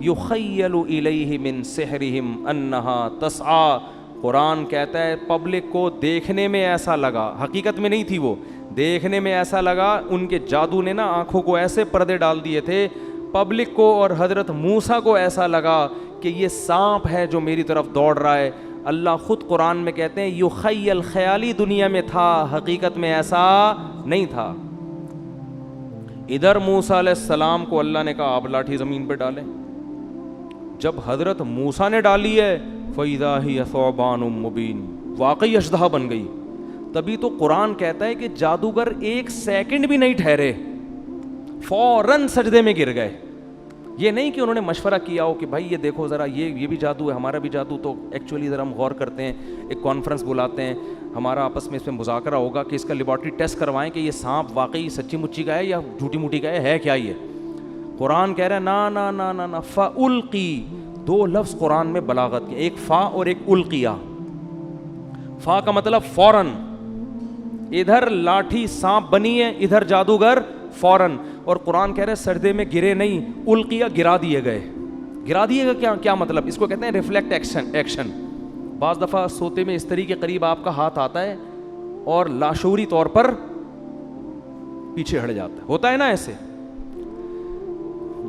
یخیل الیہ من سحرہم انہا تسعی. قرآن کہتا ہے پبلک کو دیکھنے میں ایسا لگا, حقیقت میں نہیں تھی وہ, دیکھنے میں ایسا لگا, ان کے جادو نے نا آنکھوں کو ایسے پردے ڈال دیے تھے, پبلک کو اور حضرت موسیٰ کو ایسا لگا کہ یہ سانپ ہے جو میری طرف دوڑ رہا ہے. اللہ خود قرآن میں کہتے ہیں یخیل, خیالی دنیا میں تھا, حقیقت میں ایسا نہیں تھا. ادھر موسیٰ علیہ السلام کو اللہ نے کہا آپ لاٹھی زمین پہ ڈالیں, جب حضرت موسیٰ نے ڈالی ہے فَإِذَا هِيَ ثُعْبَانٌ مُّبِينٌ, واقعی اژدہا بن گئی. تبھی تو قرآن کہتا ہے کہ جادوگر ایک سیکنڈ بھی نہیں ٹھہرے, فوراً سجدے میں گر گئے. یہ نہیں کہ انہوں نے مشورہ کیا ہو کہ بھائی یہ دیکھو ذرا یہ بھی جادو ہے, ہمارا بھی جادو, تو ایکچولی ذرا ہم غور کرتے ہیں, ایک کانفرنس بلاتے ہیں, ہمارا آپس میں اس پہ مذاکرہ ہوگا کہ اس کا لیبارٹری ٹیسٹ کروائیں کہ یہ سانپ واقعی سچی مچی کا ہے یا جھوٹی موٹی کا ہے کیا یہ. قرآن کہہ رہا ہے نا نا نا نا نا, فَأُلْقِي, دو لفظ قرآن میں بلاغت کے, ایک فا اور ایک القیہ. فا کا مطلب فوراً, ادھر لاٹھی سانپ بنی ہے, ادھر جادوگر فوراً. اور قرآن کہہ رہے سجدے میں گرے نہیں, القیہ گرا دیے گئے. گرا دیے گئے کیا مطلب, اس کو کہتے ہیں ریفلیکٹ ایکشن. بعض دفعہ سوتے میں استری کے قریب آپ کا ہاتھ آتا ہے اور لاشعوری طور پر پیچھے ہٹ جاتا ہے, ہوتا ہے نا ایسے.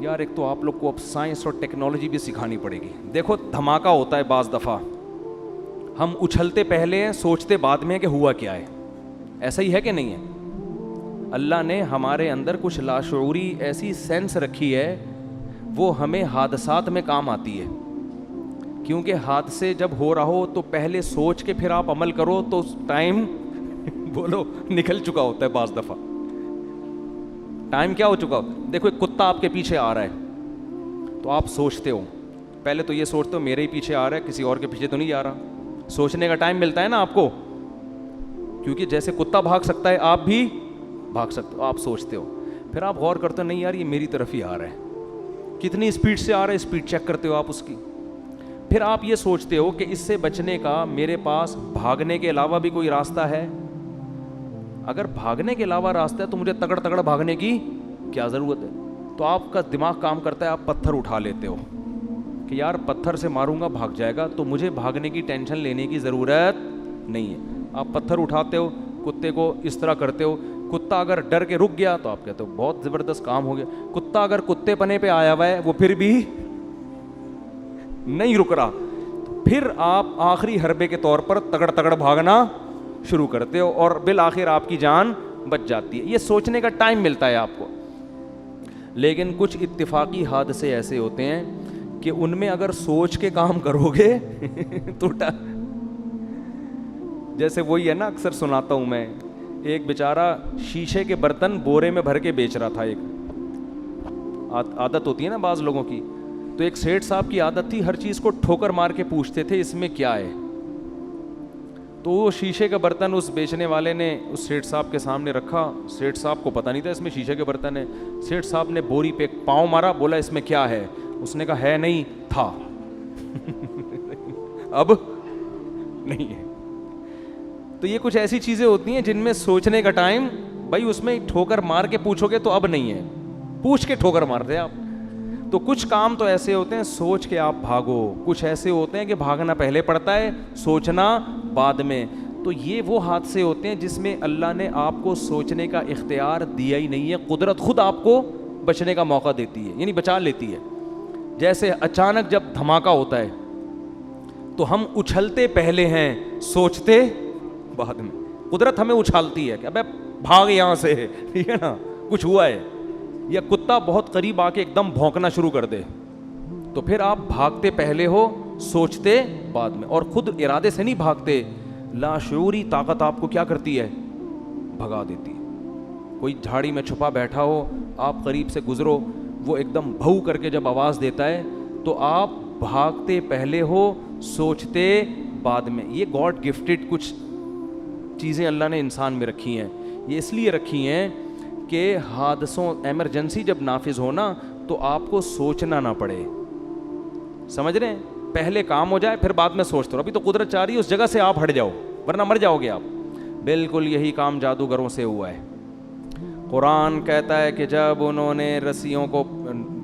یار ایک تو آپ لوگ کو اب سائنس اور ٹیکنالوجی بھی سکھانی پڑے گی. دیکھو دھماکہ ہوتا ہے بعض دفعہ, ہم اچھلتے پہلے ہیں, سوچتے بعد میں کہ ہوا کیا ہے. ایسا ہی ہے کہ نہیں ہے؟ اللہ نے ہمارے اندر کچھ لاشعوری ایسی سینس رکھی ہے, وہ ہمیں حادثات میں کام آتی ہے. کیونکہ حادثے جب ہو رہا ہو تو پہلے سوچ کے پھر آپ عمل کرو تو ٹائم بولو نکل چکا ہوتا ہے. بعض دفعہ ٹائم کیا ہو چکا ہو. دیکھو ایک کتا آپ کے پیچھے آ رہا ہے تو آپ سوچتے ہو, پہلے تو یہ سوچتے ہو میرے ہی پیچھے آ رہا ہے, کسی اور کے پیچھے تو نہیں جا رہا. سوچنے کا ٹائم ملتا ہے نا آپ کو, کیونکہ جیسے کتا بھاگ سکتا ہے آپ بھی بھاگ سکتے ہو. آپ سوچتے ہو, پھر آپ غور کرتے ہو نہیں یار یہ میری طرف ہی آ رہا ہے, کتنی اسپیڈ سے آ رہا ہے, اسپیڈ چیک کرتے ہو آپ اس کی. پھر آپ یہ سوچتے ہو کہ اس سے بچنے کا میرے پاس بھاگنے کے علاوہ بھی کوئی راستہ ہے. اگر بھاگنے کے علاوہ راستہ ہے تو مجھے تگڑ بھاگنے کی کیا ضرورت ہے. تو آپ کا دماغ کام کرتا ہے, آپ پتھر اٹھا لیتے ہو کہ یار پتھر سے ماروں گا بھاگ جائے گا, تو مجھے بھاگنے کی ٹینشن لینے کی ضرورت نہیں ہے. آپ پتھر اٹھاتے ہو, کتے کو اس طرح کرتے ہو. کتا اگر ڈر کے رک گیا تو آپ کہتے ہو بہت زبردست کام ہو گیا. کتا اگر کتے پنے پہ آیا ہوا ہے وہ پھر بھی نہیں رک رہا, تو پھر آپ آخری حربے کے طور پر تگڑ بھاگنا شروع کرتے ہو اور بالآخر آپ کی جان بچ جاتی ہے. یہ سوچنے کا ٹائم ملتا ہے آپ کو. لیکن کچھ اتفاقی حادثے ایسے ہوتے ہیں کہ ان میں اگر سوچ کے کام کرو گے تو جیسے وہی ہے نا, اکثر سناتا ہوں میں, ایک بیچارہ شیشے کے برتن بورے میں بھر کے بیچ رہا تھا. ایک عادت ہوتی ہے نا بعض لوگوں کی, تو ایک سیٹھ صاحب کی عادت تھی ہر چیز کو ٹھوکر مار کے پوچھتے تھے اس میں کیا ہے. تو وہ شیشے کا برتن اس بیچنے والے نے اس سیٹھ صاحب کے سامنے رکھا. سیٹھ صاحب کو پتہ نہیں تھا اس میں شیشے کے برتن ہے. سیٹھ صاحب نے بوری پہ پاؤں مارا, بولا اس میں کیا ہے. اس نے کہا ہے نہیں تھا اب نہیں ہے. تو یہ کچھ ایسی چیزیں ہوتی ہیں جن میں سوچنے کا ٹائم, بھائی اس میں ٹھوکر مار کے پوچھو گے تو اب نہیں ہے, پوچھ کے ٹھوکر مار دے آپ. تو کچھ کام تو ایسے ہوتے ہیں سوچ کے آپ بھاگو, کچھ ایسے ہوتے ہیں کہ بھاگنا پہلے پڑتا ہے سوچنا بعد میں. تو یہ وہ حادثے ہوتے ہیں جس میں اللہ نے آپ کو سوچنے کا اختیار دیا ہی نہیں ہے, قدرت خود آپ کو بچنے کا موقع دیتی ہے, یعنی بچا لیتی ہے. جیسے اچانک جب دھماکہ ہوتا ہے تو ہم اچھلتے پہلے ہیں, سوچتے بعد میں. قدرت ہمیں اچھالتی ہے کہ ابے بھاگ یہاں سے, ٹھیک ہے نا, کچھ ہوا ہے. یا کتا بہت قریب آ کے ایک دم بھونکنا شروع کر دے تو پھر آپ بھاگتے پہلے ہو, سوچتے بعد میں. اور خود ارادے سے نہیں بھاگتے, لاشعوری طاقت آپ کو کیا کرتی ہے, بھگا دیتی ہے. کوئی جھاڑی میں چھپا بیٹھا ہو, آپ قریب سے گزرو, وہ ایک دم بھو کر کے جب آواز دیتا ہے تو آپ بھاگتے پہلے ہو, سوچتے بعد میں. یہ گاڈ گفٹڈ کچھ چیزیں اللہ نے انسان میں رکھی ہیں. یہ اس لیے رکھی ہیں کہ حادثوں, ایمرجنسی جب نافذ ہونا تو آپ کو سوچنا نہ پڑے. سمجھ رہے ہیں, پہلے کام ہو جائے پھر بعد میں سوچتے رہو. ابھی تو قدرت چاہ رہی ہے اس جگہ سے آپ ہٹ جاؤ ورنہ مر جاؤ گے آپ. بالکل یہی کام جادوگروں سے ہوا ہے. قرآن کہتا ہے کہ جب انہوں نے رسیوں کو,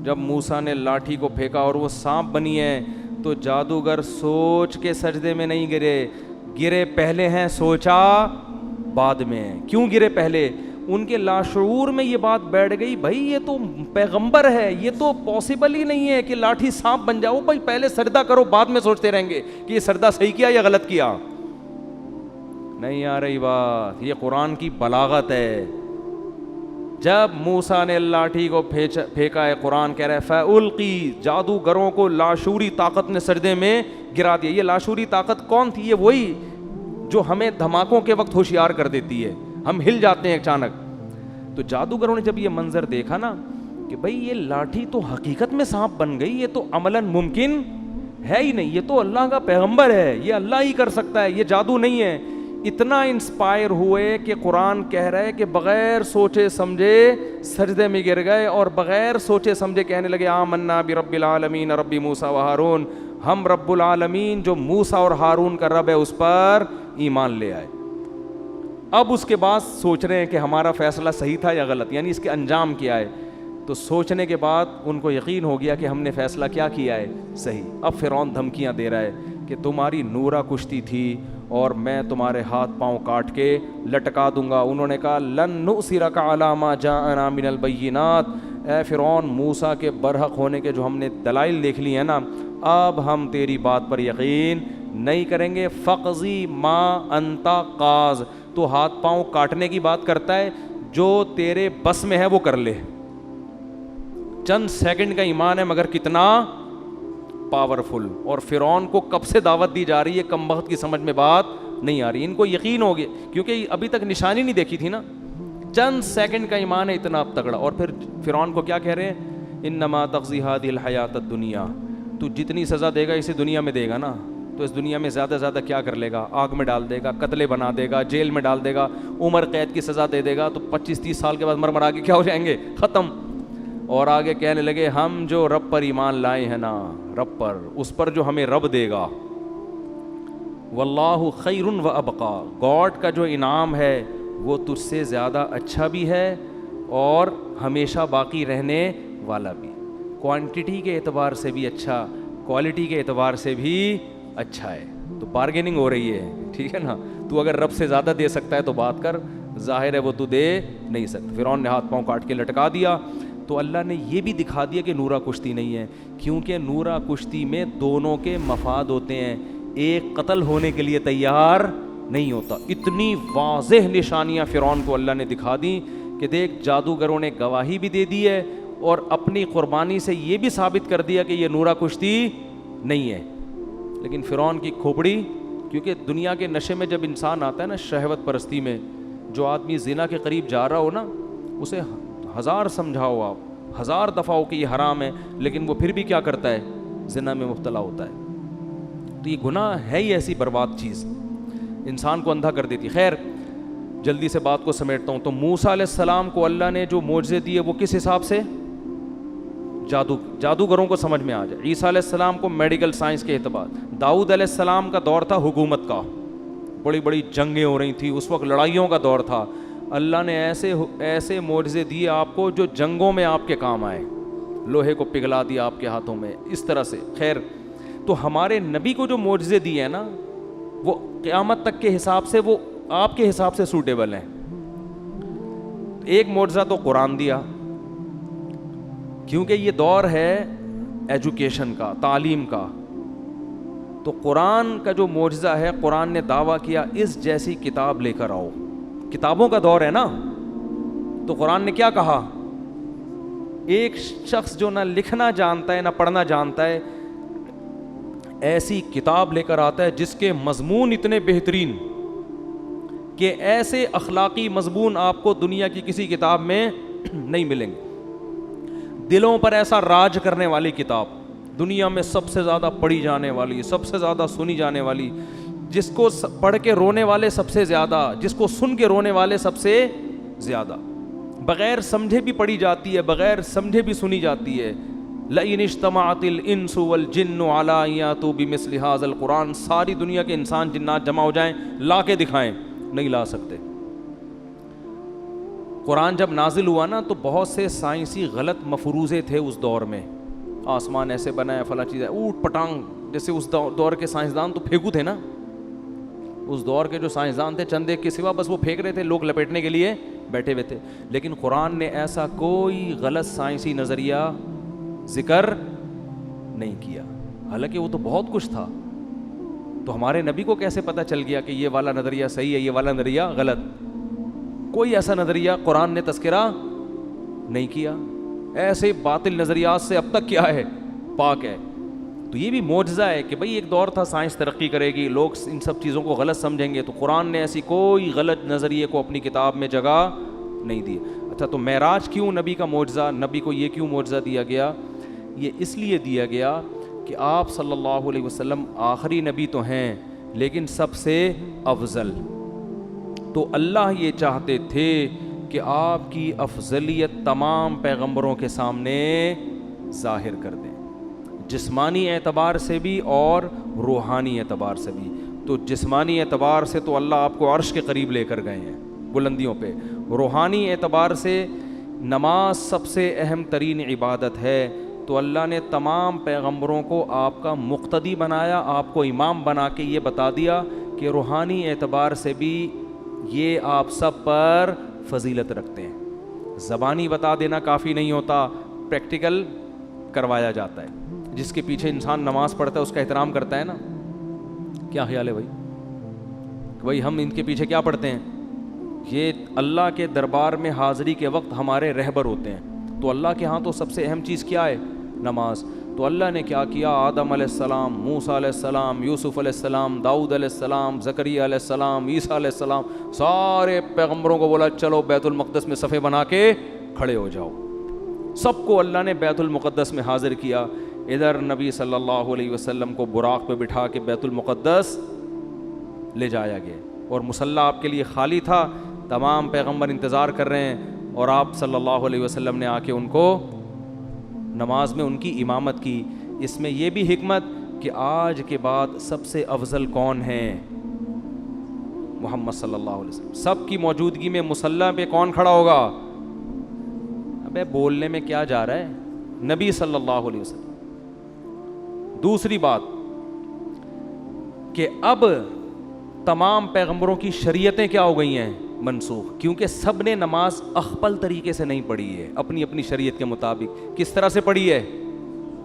جب موسیٰ نے لاٹھی کو پھینکا اور وہ سانپ بنی ہے تو جادوگر سوچ کے سجدے میں نہیں گرے پہلے ہیں، سوچا بعد میں ہے۔ کیوں گرے پہلے؟ ان کے لاشعور میں یہ بات بیٹھ گئی، بھائی یہ تو پیغمبر ہے، یہ تو پاسبل ہی نہیں ہے کہ لاٹھی سانپ بن جاؤ، بھائی پہلے سجدہ کرو، بعد میں سوچتے رہیں گے کہ یہ سجدہ صحیح کیا یا غلط کیا۔ نہیں آ رہی بات، یہ قرآن کی بلاغت ہے۔ جب موسیٰ نے لاٹھی کو پھینکا ہے، قرآن کہہ رہا ہے فَأُلْقِي، جادوگروں کو لاشعوری طاقت نے سجدے میں گرا دیا۔ یہ لاشعوری طاقت کون تھی؟ یہ وہی جو ہمیں دھماکوں کے وقت ہوشیار کر دیتی ہے، ہم ہل جاتے ہیں اچانک۔ تو جادوگروں نے جب یہ منظر دیکھا نا کہ بھئی یہ لاٹھی تو حقیقت میں سانپ بن گئی، یہ تو عملاً ممکن ہے ہی نہیں، یہ تو اللہ کا پیغمبر ہے، یہ اللہ ہی کر سکتا ہے، یہ جادو نہیں ہے، اتنا انسپائر ہوئے کہ قرآن کہہ رہا ہے کہ بغیر سوچے سمجھے سجدے میں گر گئے اور بغیر سوچے سمجھے کہنے لگے آمنا برب العالمین رب موسیٰ و ہارون، ہم رب العالمین جو موسیٰ اور ہارون کا رب ہے اس پر ایمان لے آئے۔ اب اس کے بعد سوچ رہے ہیں کہ ہمارا فیصلہ صحیح تھا یا غلط، یعنی اس کے انجام کیا ہے۔ تو سوچنے کے بعد ان کو یقین ہو گیا کہ ہم نے فیصلہ کیا کیا ہے، صحیح۔ اب فرعون دھمکیاں دے رہا ہے کہ تمہاری نورا کشتی تھی اور میں تمہارے ہاتھ پاؤں کاٹ کے لٹکا دوں گا۔ انہوں نے کہا لن نؤثرک علی ما جاءنا من البینات، اے فرعون موسیٰ کے برحق ہونے کے جو ہم نے دلائل دیکھ لی ہیں نا، اب ہم تیری بات پر یقین نہیں کریں گے۔ فقضی ما انت قاض، تو ہاتھ پاؤں کاٹنے کی بات کرتا ہے، جو تیرے بس میں ہے وہ کر لے۔ چند سیکنڈ کا ایمان ہے مگر کتنا پاورفل۔ اور فرعون کو کب سے دعوت دی جا رہی ہے، کم وقت کی سمجھ میں بات نہیں آ رہی، ان کو یقین ہو گیا کیونکہ ابھی تک نشانی نہیں دیکھی تھی نا، چند سیکنڈ کا ایمان ہے اتنا اب تگڑا۔ اور پھر فرعون کو کیا کہہ رہے ہیں، انما تقضی هذه الحیات الدنیا، تو جتنی سزا دے گا اسی دنیا میں دے گا نا، تو اس دنیا میں زیادہ زیادہ کیا کر لے گا، آگ میں ڈال دے گا، قتلے بنا دے گا، جیل میں ڈال دے گا، عمر قید کی سزا دے دے گا، تو 25-30 سال کے بعد مرمرا کے کیا ہو جائیں گے، ختم۔ اور آگے کہنے لگے ہم جو رب پر ایمان لائے ہیں نا، رب پر، اس پر جو ہمیں رب دے گا، واللہ خیر و ابقا، گاڈ کا جو انعام ہے وہ تجھ سے زیادہ اچھا بھی ہے اور ہمیشہ باقی رہنے والا بھی، کوانٹٹی کے اعتبار سے بھی اچھا، کوالٹی کے اعتبار سے بھی اچھا ہے۔ تو بارگیننگ ہو رہی ہے، ٹھیک ہے نا، تو اگر رب سے زیادہ دے سکتا ہے تو بات کر، ظاہر ہے وہ تو دے نہیں سکتا۔ فرعون نے ہاتھ پاؤں کاٹ کے لٹکا دیا۔ تو اللہ نے یہ بھی دکھا دیا کہ نورا کشتی نہیں ہے، کیونکہ نورا کشتی میں دونوں کے مفاد ہوتے ہیں، ایک قتل ہونے کے لیے تیار نہیں ہوتا۔ اتنی واضح نشانیاں فرعون کو اللہ نے دکھا دی کہ دیکھ جادوگروں نے گواہی بھی دے دی ہے اور اپنی قربانی سے یہ بھی ثابت کر دیا کہ یہ نورا کشتی نہیں ہے۔ لیکن فرعون کی کھوپڑی، کیونکہ دنیا کے نشے میں جب انسان آتا ہے نا، شہوت پرستی میں، جو آدمی زنا کے قریب جا رہا ہو نا، اسے 1000 سمجھاؤ آپ، 1000 دفعہ ہو کہ یہ حرام ہے، لیکن وہ پھر بھی کیا کرتا ہے، زنا میں مبتلا ہوتا ہے۔ تو یہ گناہ ہے ہی ایسی برباد چیز، انسان کو اندھا کر دیتی۔ خیر جلدی سے بات کو سمیٹتا ہوں۔ تو موسیٰ علیہ السلام کو اللہ نے جو معجزے دیے وہ کس حساب سے، جادوگروں کو سمجھ میں آ جائے۔ عیسیٰ علیہ السلام کو میڈیکل سائنس کے اعتبار، داؤد علیہ السلام کا دور تھا حکومت کا، بڑی بڑی جنگیں ہو رہی تھیں اس وقت، لڑائیوں کا دور تھا، اللہ نے ایسے معجزے دیے آپ کو جو جنگوں میں آپ کے کام آئے، لوہے کو پگھلا دیا آپ کے ہاتھوں میں، اس طرح سے۔ خیر تو ہمارے نبی کو جو معجزے دیے ہیں نا، وہ قیامت تک کے حساب سے وہ آپ کے حساب سے سوٹیبل ہیں۔ ایک معجزہ تو قرآن دیا، کیونکہ یہ دور ہے ایجوکیشن کا، تعلیم کا، تو قرآن کا جو معجزہ ہے، قرآن نے دعویٰ کیا اس جیسی کتاب لے کر آؤ، کتابوں کا دور ہے نا، تو قرآن نے کیا کہا، ایک شخص جو نہ لکھنا جانتا ہے نہ پڑھنا جانتا ہے، ایسی کتاب لے کر آتا ہے جس کے مضمون اتنے بہترین کہ ایسے اخلاقی مضمون آپ کو دنیا کی کسی کتاب میں نہیں ملیں گے، دلوں پر ایسا راج کرنے والی کتاب، دنیا میں سب سے زیادہ پڑھی جانے والی، سب سے زیادہ سنی جانے والی، جس کو پڑھ کے رونے والے سب سے زیادہ، جس کو سن کے رونے والے سب سے زیادہ، بغیر سمجھے بھی پڑھی جاتی ہے، بغیر سمجھے بھی سنی جاتی ہے۔ لئن اجتمعت الانس والجن علی ان یاتوا بمثل ھذا القرآن، ساری دنیا کے انسان جنات جمع ہو جائیں، لا کے دکھائیں، نہیں لا سکتے۔ قرآن جب نازل ہوا نا تو بہت سے سائنسی غلط مفروضے تھے اس دور میں، آسمان ایسے بنا ہے، فلاں چیز ہے، اوٹ پٹانگ، جیسے اس دور کے سائنسدان تو پھینکو تھے نا، اس دور کے جو سائنسدان تھے چند ایک کے سوا بس وہ پھینک رہے تھے، لوگ لپیٹنے کے لیے بیٹھے ہوئے تھے. لیکن قرآن نے ایسا کوئی غلط سائنسی نظریہ ذکر نہیں کیا، حالانکہ وہ تو بہت کچھ تھا. تو ہمارے نبی کو کیسے پتہ چل گیا کہ یہ والا نظریہ صحیح ہے، یہ والا نظریہ غلط؟ کوئی ایسا نظریہ قرآن نے تذکرہ نہیں کیا. ایسے باطل نظریات سے اب تک کیا ہے؟ پاک ہے. تو یہ بھی معجزہ ہے کہ بھئی ایک دور تھا سائنس ترقی کرے گی، لوگ ان سب چیزوں کو غلط سمجھیں گے، تو قرآن نے ایسی کوئی غلط نظریے کو اپنی کتاب میں جگہ نہیں دی. اچھا، تو معراج کیوں نبی کا معجزہ، نبی کو یہ کیوں معجزہ دیا گیا؟ یہ اس لیے دیا گیا کہ آپ صلی اللہ علیہ وسلم آخری نبی تو ہیں لیکن سب سے افضل. تو اللہ یہ چاہتے تھے کہ آپ کی افضلیت تمام پیغمبروں کے سامنے ظاہر کر دیں، جسمانی اعتبار سے بھی اور روحانی اعتبار سے بھی. تو جسمانی اعتبار سے تو اللہ آپ کو عرش کے قریب لے کر گئے ہیں بلندیوں پہ. روحانی اعتبار سے نماز سب سے اہم ترین عبادت ہے، تو اللہ نے تمام پیغمبروں کو آپ کا مقتدی بنایا، آپ کو امام بنا کے یہ بتا دیا کہ روحانی اعتبار سے بھی یہ آپ سب پر فضیلت رکھتے ہیں. زبانی بتا دینا کافی نہیں ہوتا، پریکٹیکل کروایا جاتا ہے. جس کے پیچھے انسان نماز پڑھتا ہے اس کا احترام کرتا ہے نا. کیا خیال ہے بھائی ہم ان کے پیچھے کیا پڑھتے ہیں؟ یہ اللہ کے دربار میں حاضری کے وقت ہمارے رہبر ہوتے ہیں. تو اللہ کے ہاں تو سب سے اہم چیز کیا ہے؟ نماز. تو اللہ نے کیا کیا؟ آدم علیہ السلام، موسیٰ علیہ السلام، یوسف علیہ السلام، داؤد علیہ السلام، زکریا علیہ السلام، عیسیٰ علیہ السلام، سارے پیغمبروں کو بولا چلو بیت المقدس میں صفے بنا کے کھڑے ہو جاؤ. سب کو اللہ نے بیت المقدس میں حاضر کیا. ادھر نبی صلی اللہ علیہ وسلم کو براق پہ بٹھا کے بیت المقدس لے جایا گیا، اور مصلی آپ کے لیے خالی تھا. تمام پیغمبر انتظار کر رہے ہیں، اور آپ صلی اللہ علیہ وسلم نے آ کے ان کو نماز میں ان کی امامت کی. اس میں یہ بھی حکمت کہ آج کے بعد سب سے افضل کون ہیں؟ محمد صلی اللہ علیہ وسلم. سب کی موجودگی میں مصلی پہ کون کھڑا ہوگا؟ ابے بولنے میں کیا جا رہا ہے؟ نبی صلی اللہ علیہ وسلم. دوسری بات کہ اب تمام پیغمبروں کی شریعتیں کیا ہو گئی ہیں؟ منسوخ. کیونکہ سب نے نماز اخپل طریقے سے نہیں پڑھی ہے، اپنی اپنی شریعت کے مطابق. کس طرح سے پڑھی ہے؟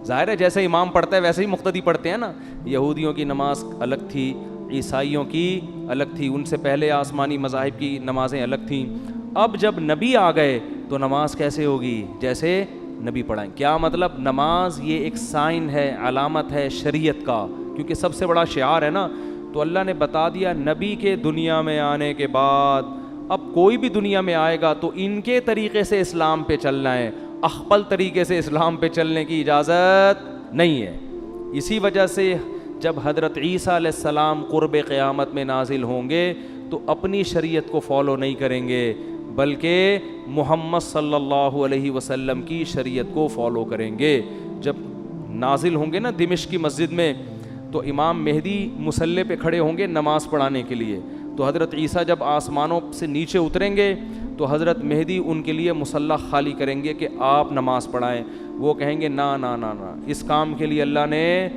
ظاہر ہے جیسے امام پڑھتا ہے ویسے ہی مقتدی پڑھتے ہیں نا. یہودیوں کی نماز الگ تھی، عیسائیوں کی الگ تھی، ان سے پہلے آسمانی مذاہب کی نمازیں الگ تھیں. اب جب نبی آ گئے تو نماز کیسے ہوگی؟ جیسے نبی پڑھائیں. کیا مطلب؟ نماز یہ ایک سائن ہے، علامت ہے شریعت کا، کیونکہ سب سے بڑا شعار ہے نا. تو اللہ نے بتا دیا نبی کے دنیا میں آنے کے بعد اب کوئی بھی دنیا میں آئے گا تو ان کے طریقے سے اسلام پہ چلنا ہے، اخپل طریقے سے اسلام پہ چلنے کی اجازت نہیں ہے. اسی وجہ سے جب حضرت عیسیٰ علیہ السلام قرب قیامت میں نازل ہوں گے تو اپنی شریعت کو فالو نہیں کریں گے بلکہ محمد صلی اللہ علیہ وسلم کی شریعت کو فالو کریں گے. جب نازل ہوں گے نا دمشق کی مسجد میں تو امام مہدی مصلی پہ کھڑے ہوں گے نماز پڑھانے کے لیے. تو حضرت عیسیٰ جب آسمانوں سے نیچے اتریں گے تو حضرت مہدی ان کے لیے مصلی خالی کریں گے کہ آپ نماز پڑھائیں. وہ کہیں گے نا نا نا نا، اس کام کے لیے اللہ نے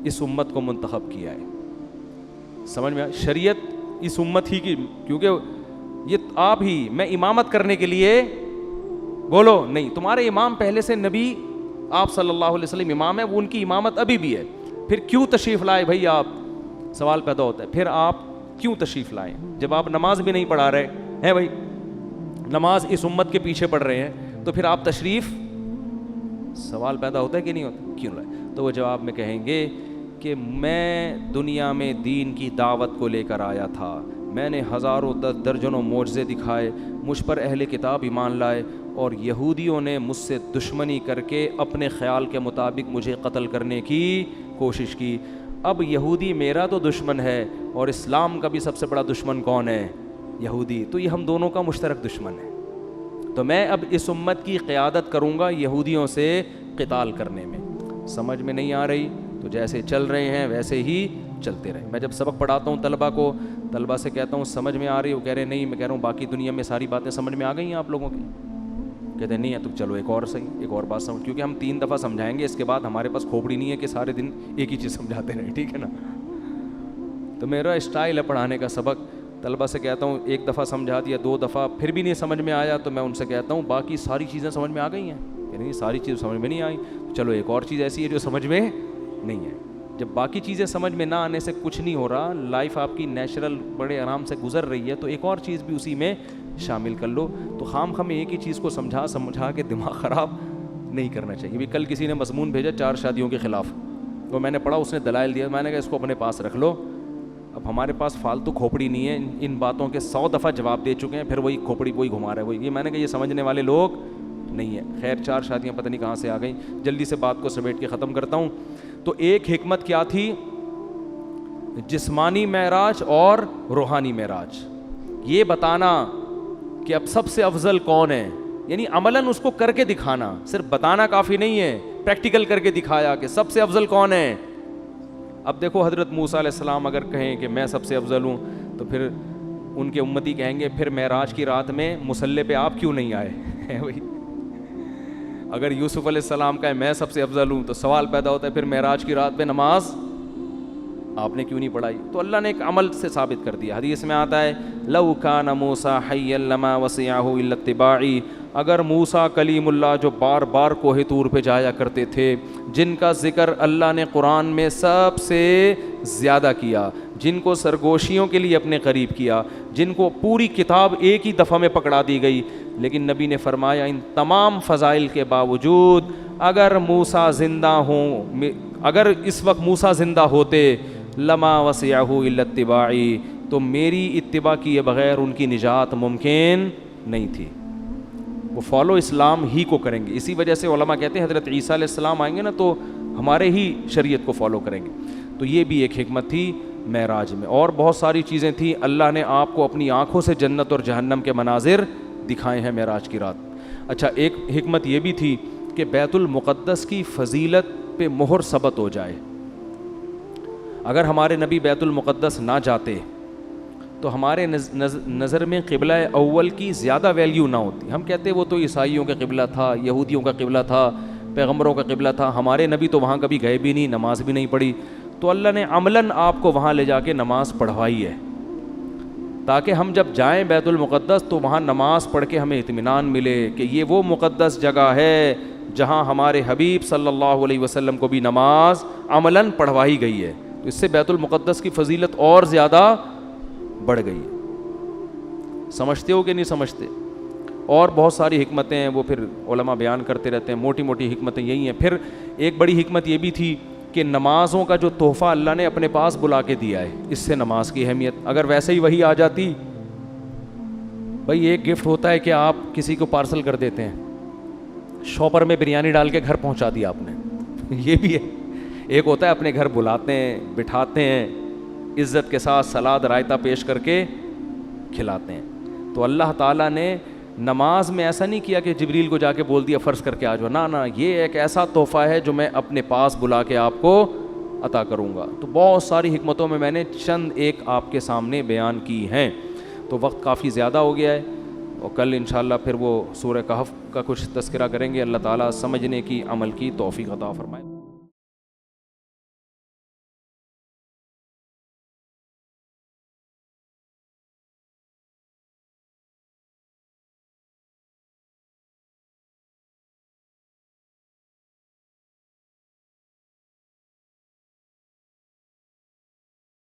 اس امت کو منتخب کیا ہے. سمجھ میں شریعت اس امت ہی کی، کیونکہ یہ آپ ہی، میں امامت کرنے کے لیے بولو نہیں. تمہارے امام پہلے سے نبی آپ صلی اللہ علیہ وسلم امام ہے، وہ ان کی امامت ابھی بھی ہے. پھر کیوں تشریف لائے بھائی آپ؟ سوال پیدا ہوتا ہے پھر آپ کیوں تشریف لائیں جب آپ نماز بھی نہیں پڑھا رہے ہیں؟ بھائی نماز اس امت کے پیچھے پڑھ رہے ہیں تو پھر آپ تشریف، سوال پیدا ہوتا ہے کہ نہیں ہوتا؟ کیوں لائے؟ تو وہ جواب میں کہیں گے کہ میں دنیا میں دین کی دعوت کو لے کر آیا تھا، میں نے ہزاروں درجنوں معجزے دکھائے، مجھ پر اہل کتاب ایمان لائے، اور یہودیوں نے مجھ سے دشمنی کر کے اپنے خیال کے مطابق مجھے قتل کرنے کی کوشش کی. اب یہودی میرا تو دشمن ہے اور اسلام کا بھی سب سے بڑا دشمن کون ہے؟ یہودی. تو یہ ہم دونوں کا مشترک دشمن ہے. تو میں اب اس امت کی قیادت کروں گا یہودیوں سے قتال کرنے میں. سمجھ میں نہیں آ رہی تو جیسے چل رہے ہیں ویسے ہی چلتے رہیں. میں جب سبق پڑھاتا ہوں طلبہ کو, طلبہ سے کہتا ہوں سمجھ میں آ رہی ہے, وہ کہہ رہے ہیں نہیں, میں کہہ رہا ہوں باقی دنیا میں ساری باتیں سمجھ میں آ گئی ہیں آپ لوگوں کی, کہتے ہیں نہیں ہے, تو چلو ایک اور صحیح, ایک اور بات سمجھ, کیونکہ ہم 3 دفعہ سمجھائیں گے, اس کے بعد ہمارے پاس کھوپڑی نہیں ہے کہ سارے دن ایک ہی چیز سمجھاتے رہیں, ٹھیک ہے نا. تو میرا اسٹائل ہے پڑھانے کا, سبق طلبہ سے کہتا ہوں 1 دفعہ سمجھا دیا, 2 دفعہ پھر بھی نہیں سمجھ میں آیا, تو میں ان سے کہتا ہوں باقی ساری چیزیں سمجھ میں آ گئی ہیں, یعنی ساری چیز سمجھ میں نہیں آئی, تو چلو ایک اور چیز ایسی ہے جو سمجھ میں نہیں ہے. جب باقی چیزیں سمجھ میں نہ آنے سے کچھ نہیں ہو رہا, لائف آپ کی نیچرل بڑے آرام سے گزر رہی ہے, تو ایک اور چیز بھی اسی میں شامل کر لو. تو خام ایک ہی چیز کو سمجھا کے دماغ خراب نہیں کرنا چاہیے. بھی کل کسی نے مضمون بھیجا 4 شادیوں کے خلاف, وہ میں نے پڑھا, اس نے دلائل دیا, میں نے کہا اس کو اپنے پاس رکھ لو, اب ہمارے پاس فالتو کھوپڑی نہیں ہے, ان باتوں کے 100 دفعہ جواب دے چکے ہیں, پھر وہی کھوپڑی وہی گھما رہا ہے وہی, یہ میں نے کہا یہ سمجھنے والے لوگ نہیں ہیں. خیر 4 شادیاں پتہ نہیں کہاں سے آ گئیں, جلدی سے بات کو سمیٹ کے ختم کرتا ہوں. تو ایک حکمت کیا تھی, جسمانی معراج اور روحانی معراج, یہ بتانا کہ اب سب سے افضل کون ہے, یعنی عملاً اس کو کر کے دکھانا, صرف بتانا کافی نہیں ہے, پریکٹیکل کر کے دکھایا کہ سب سے افضل کون ہے. اب دیکھو حضرت موسیٰ علیہ السلام اگر کہیں کہ میں سب سے افضل ہوں, تو پھر ان کے امتی کہیں گے پھر معراج کی رات میں مصلی پہ آپ کیوں نہیں آئے بھائی. اگر یوسف علیہ السلام کہے میں سب سے افضل ہوں, تو سوال پیدا ہوتا ہے پھر معراج کی رات پہ نماز آپ نے کیوں نہیں پڑھائی. تو اللہ نے ایک عمل سے ثابت کر دیا. حدیث میں آتا ہے لو کان موسیٰ حیا لما وسعہ الا اتباعی, اگر موسیٰ کلیم اللہ جو بار بار کوہ طور پہ جایا کرتے تھے, جن کا ذکر اللہ نے قرآن میں سب سے زیادہ کیا, جن کو سرگوشیوں کے لیے اپنے قریب کیا, جن کو پوری کتاب ایک ہی دفعہ میں پکڑا دی گئی, لیکن نبی نے فرمایا ان تمام فضائل کے باوجود اگر موسیٰ زندہ ہوں, اگر اس وقت موسیٰ زندہ ہوتے, لما وسعہ الا اتباعی, تو میری اتباع کیے بغیر ان کی نجات ممکن نہیں تھی. وہ فالو اسلام ہی کو کریں گے. اسی وجہ سے علماء کہتے ہیں حضرت عیسیٰ علیہ السلام آئیں گے نا تو ہمارے ہی شریعت کو فالو کریں گے. تو یہ بھی ایک حکمت تھی معراج میں. اور بہت ساری چیزیں تھیں, اللہ نے آپ کو اپنی آنکھوں سے جنت اور جہنم کے مناظر دکھائے ہیں معراج کی رات. اچھا, ایک حکمت یہ بھی تھی کہ بیت المقدس کی فضیلت پہ مہر ثبت ہو جائے. اگر ہمارے نبی بیت المقدس نہ جاتے تو ہمارے نظر میں قبلہ اول کی زیادہ ویلیو نہ ہوتی. ہم کہتے وہ تو عیسائیوں کا قبلہ تھا, یہودیوں کا قبلہ تھا, پیغمبروں کا قبلہ تھا, ہمارے نبی تو وہاں کبھی گئے بھی نہیں, نماز بھی نہیں پڑھی. تو اللہ نے عملاً آپ کو وہاں لے جا کے نماز پڑھوائی ہے, تاکہ ہم جب جائیں بیت المقدس تو وہاں نماز پڑھ کے ہمیں اطمینان ملے کہ یہ وہ مقدس جگہ ہے جہاں ہمارے حبیب صلی اللہ علیہ وسلم کو بھی نماز عملاً پڑھوائی گئی ہے. تو اس سے بیت المقدس کی فضیلت اور زیادہ بڑھ گئی ہے. سمجھتے ہو کہ نہیں سمجھتے؟ اور بہت ساری حکمتیں ہیں, وہ پھر علماء بیان کرتے رہتے ہیں. موٹی موٹی حکمتیں یہی ہیں. پھر ایک بڑی حکمت یہ بھی تھی کہ نمازوں کا جو تحفہ اللہ نے اپنے پاس بلا کے دیا ہے, اس سے نماز کی اہمیت. اگر ویسے ہی وہی آ جاتی, بھائی ایک گفٹ ہوتا ہے کہ آپ کسی کو پارسل کر دیتے ہیں, شاپر میں بریانی ڈال کے گھر پہنچا دیا آپ نے, یہ بھی ہے. ایک ہوتا ہے اپنے گھر بلاتے ہیں, بٹھاتے ہیں, عزت کے ساتھ سلاد رائتہ پیش کر کے کھلاتے ہیں. تو اللہ تعالیٰ نے نماز میں ایسا نہیں کیا کہ جبریل کو جا کے بول دیا فرض کر کے آ جاؤ, نہ, یہ ایک ایسا تحفہ ہے جو میں اپنے پاس بلا کے آپ کو عطا کروں گا. تو بہت ساری حکمتوں میں نے چند ایک آپ کے سامنے بیان کی ہیں. تو وقت کافی زیادہ ہو گیا ہے, اور کل انشاءاللہ پھر وہ سورہ کہف کا کچھ تذکرہ کریں گے. اللہ تعالیٰ سمجھنے کی, عمل کی توفیق عطا فرمائے.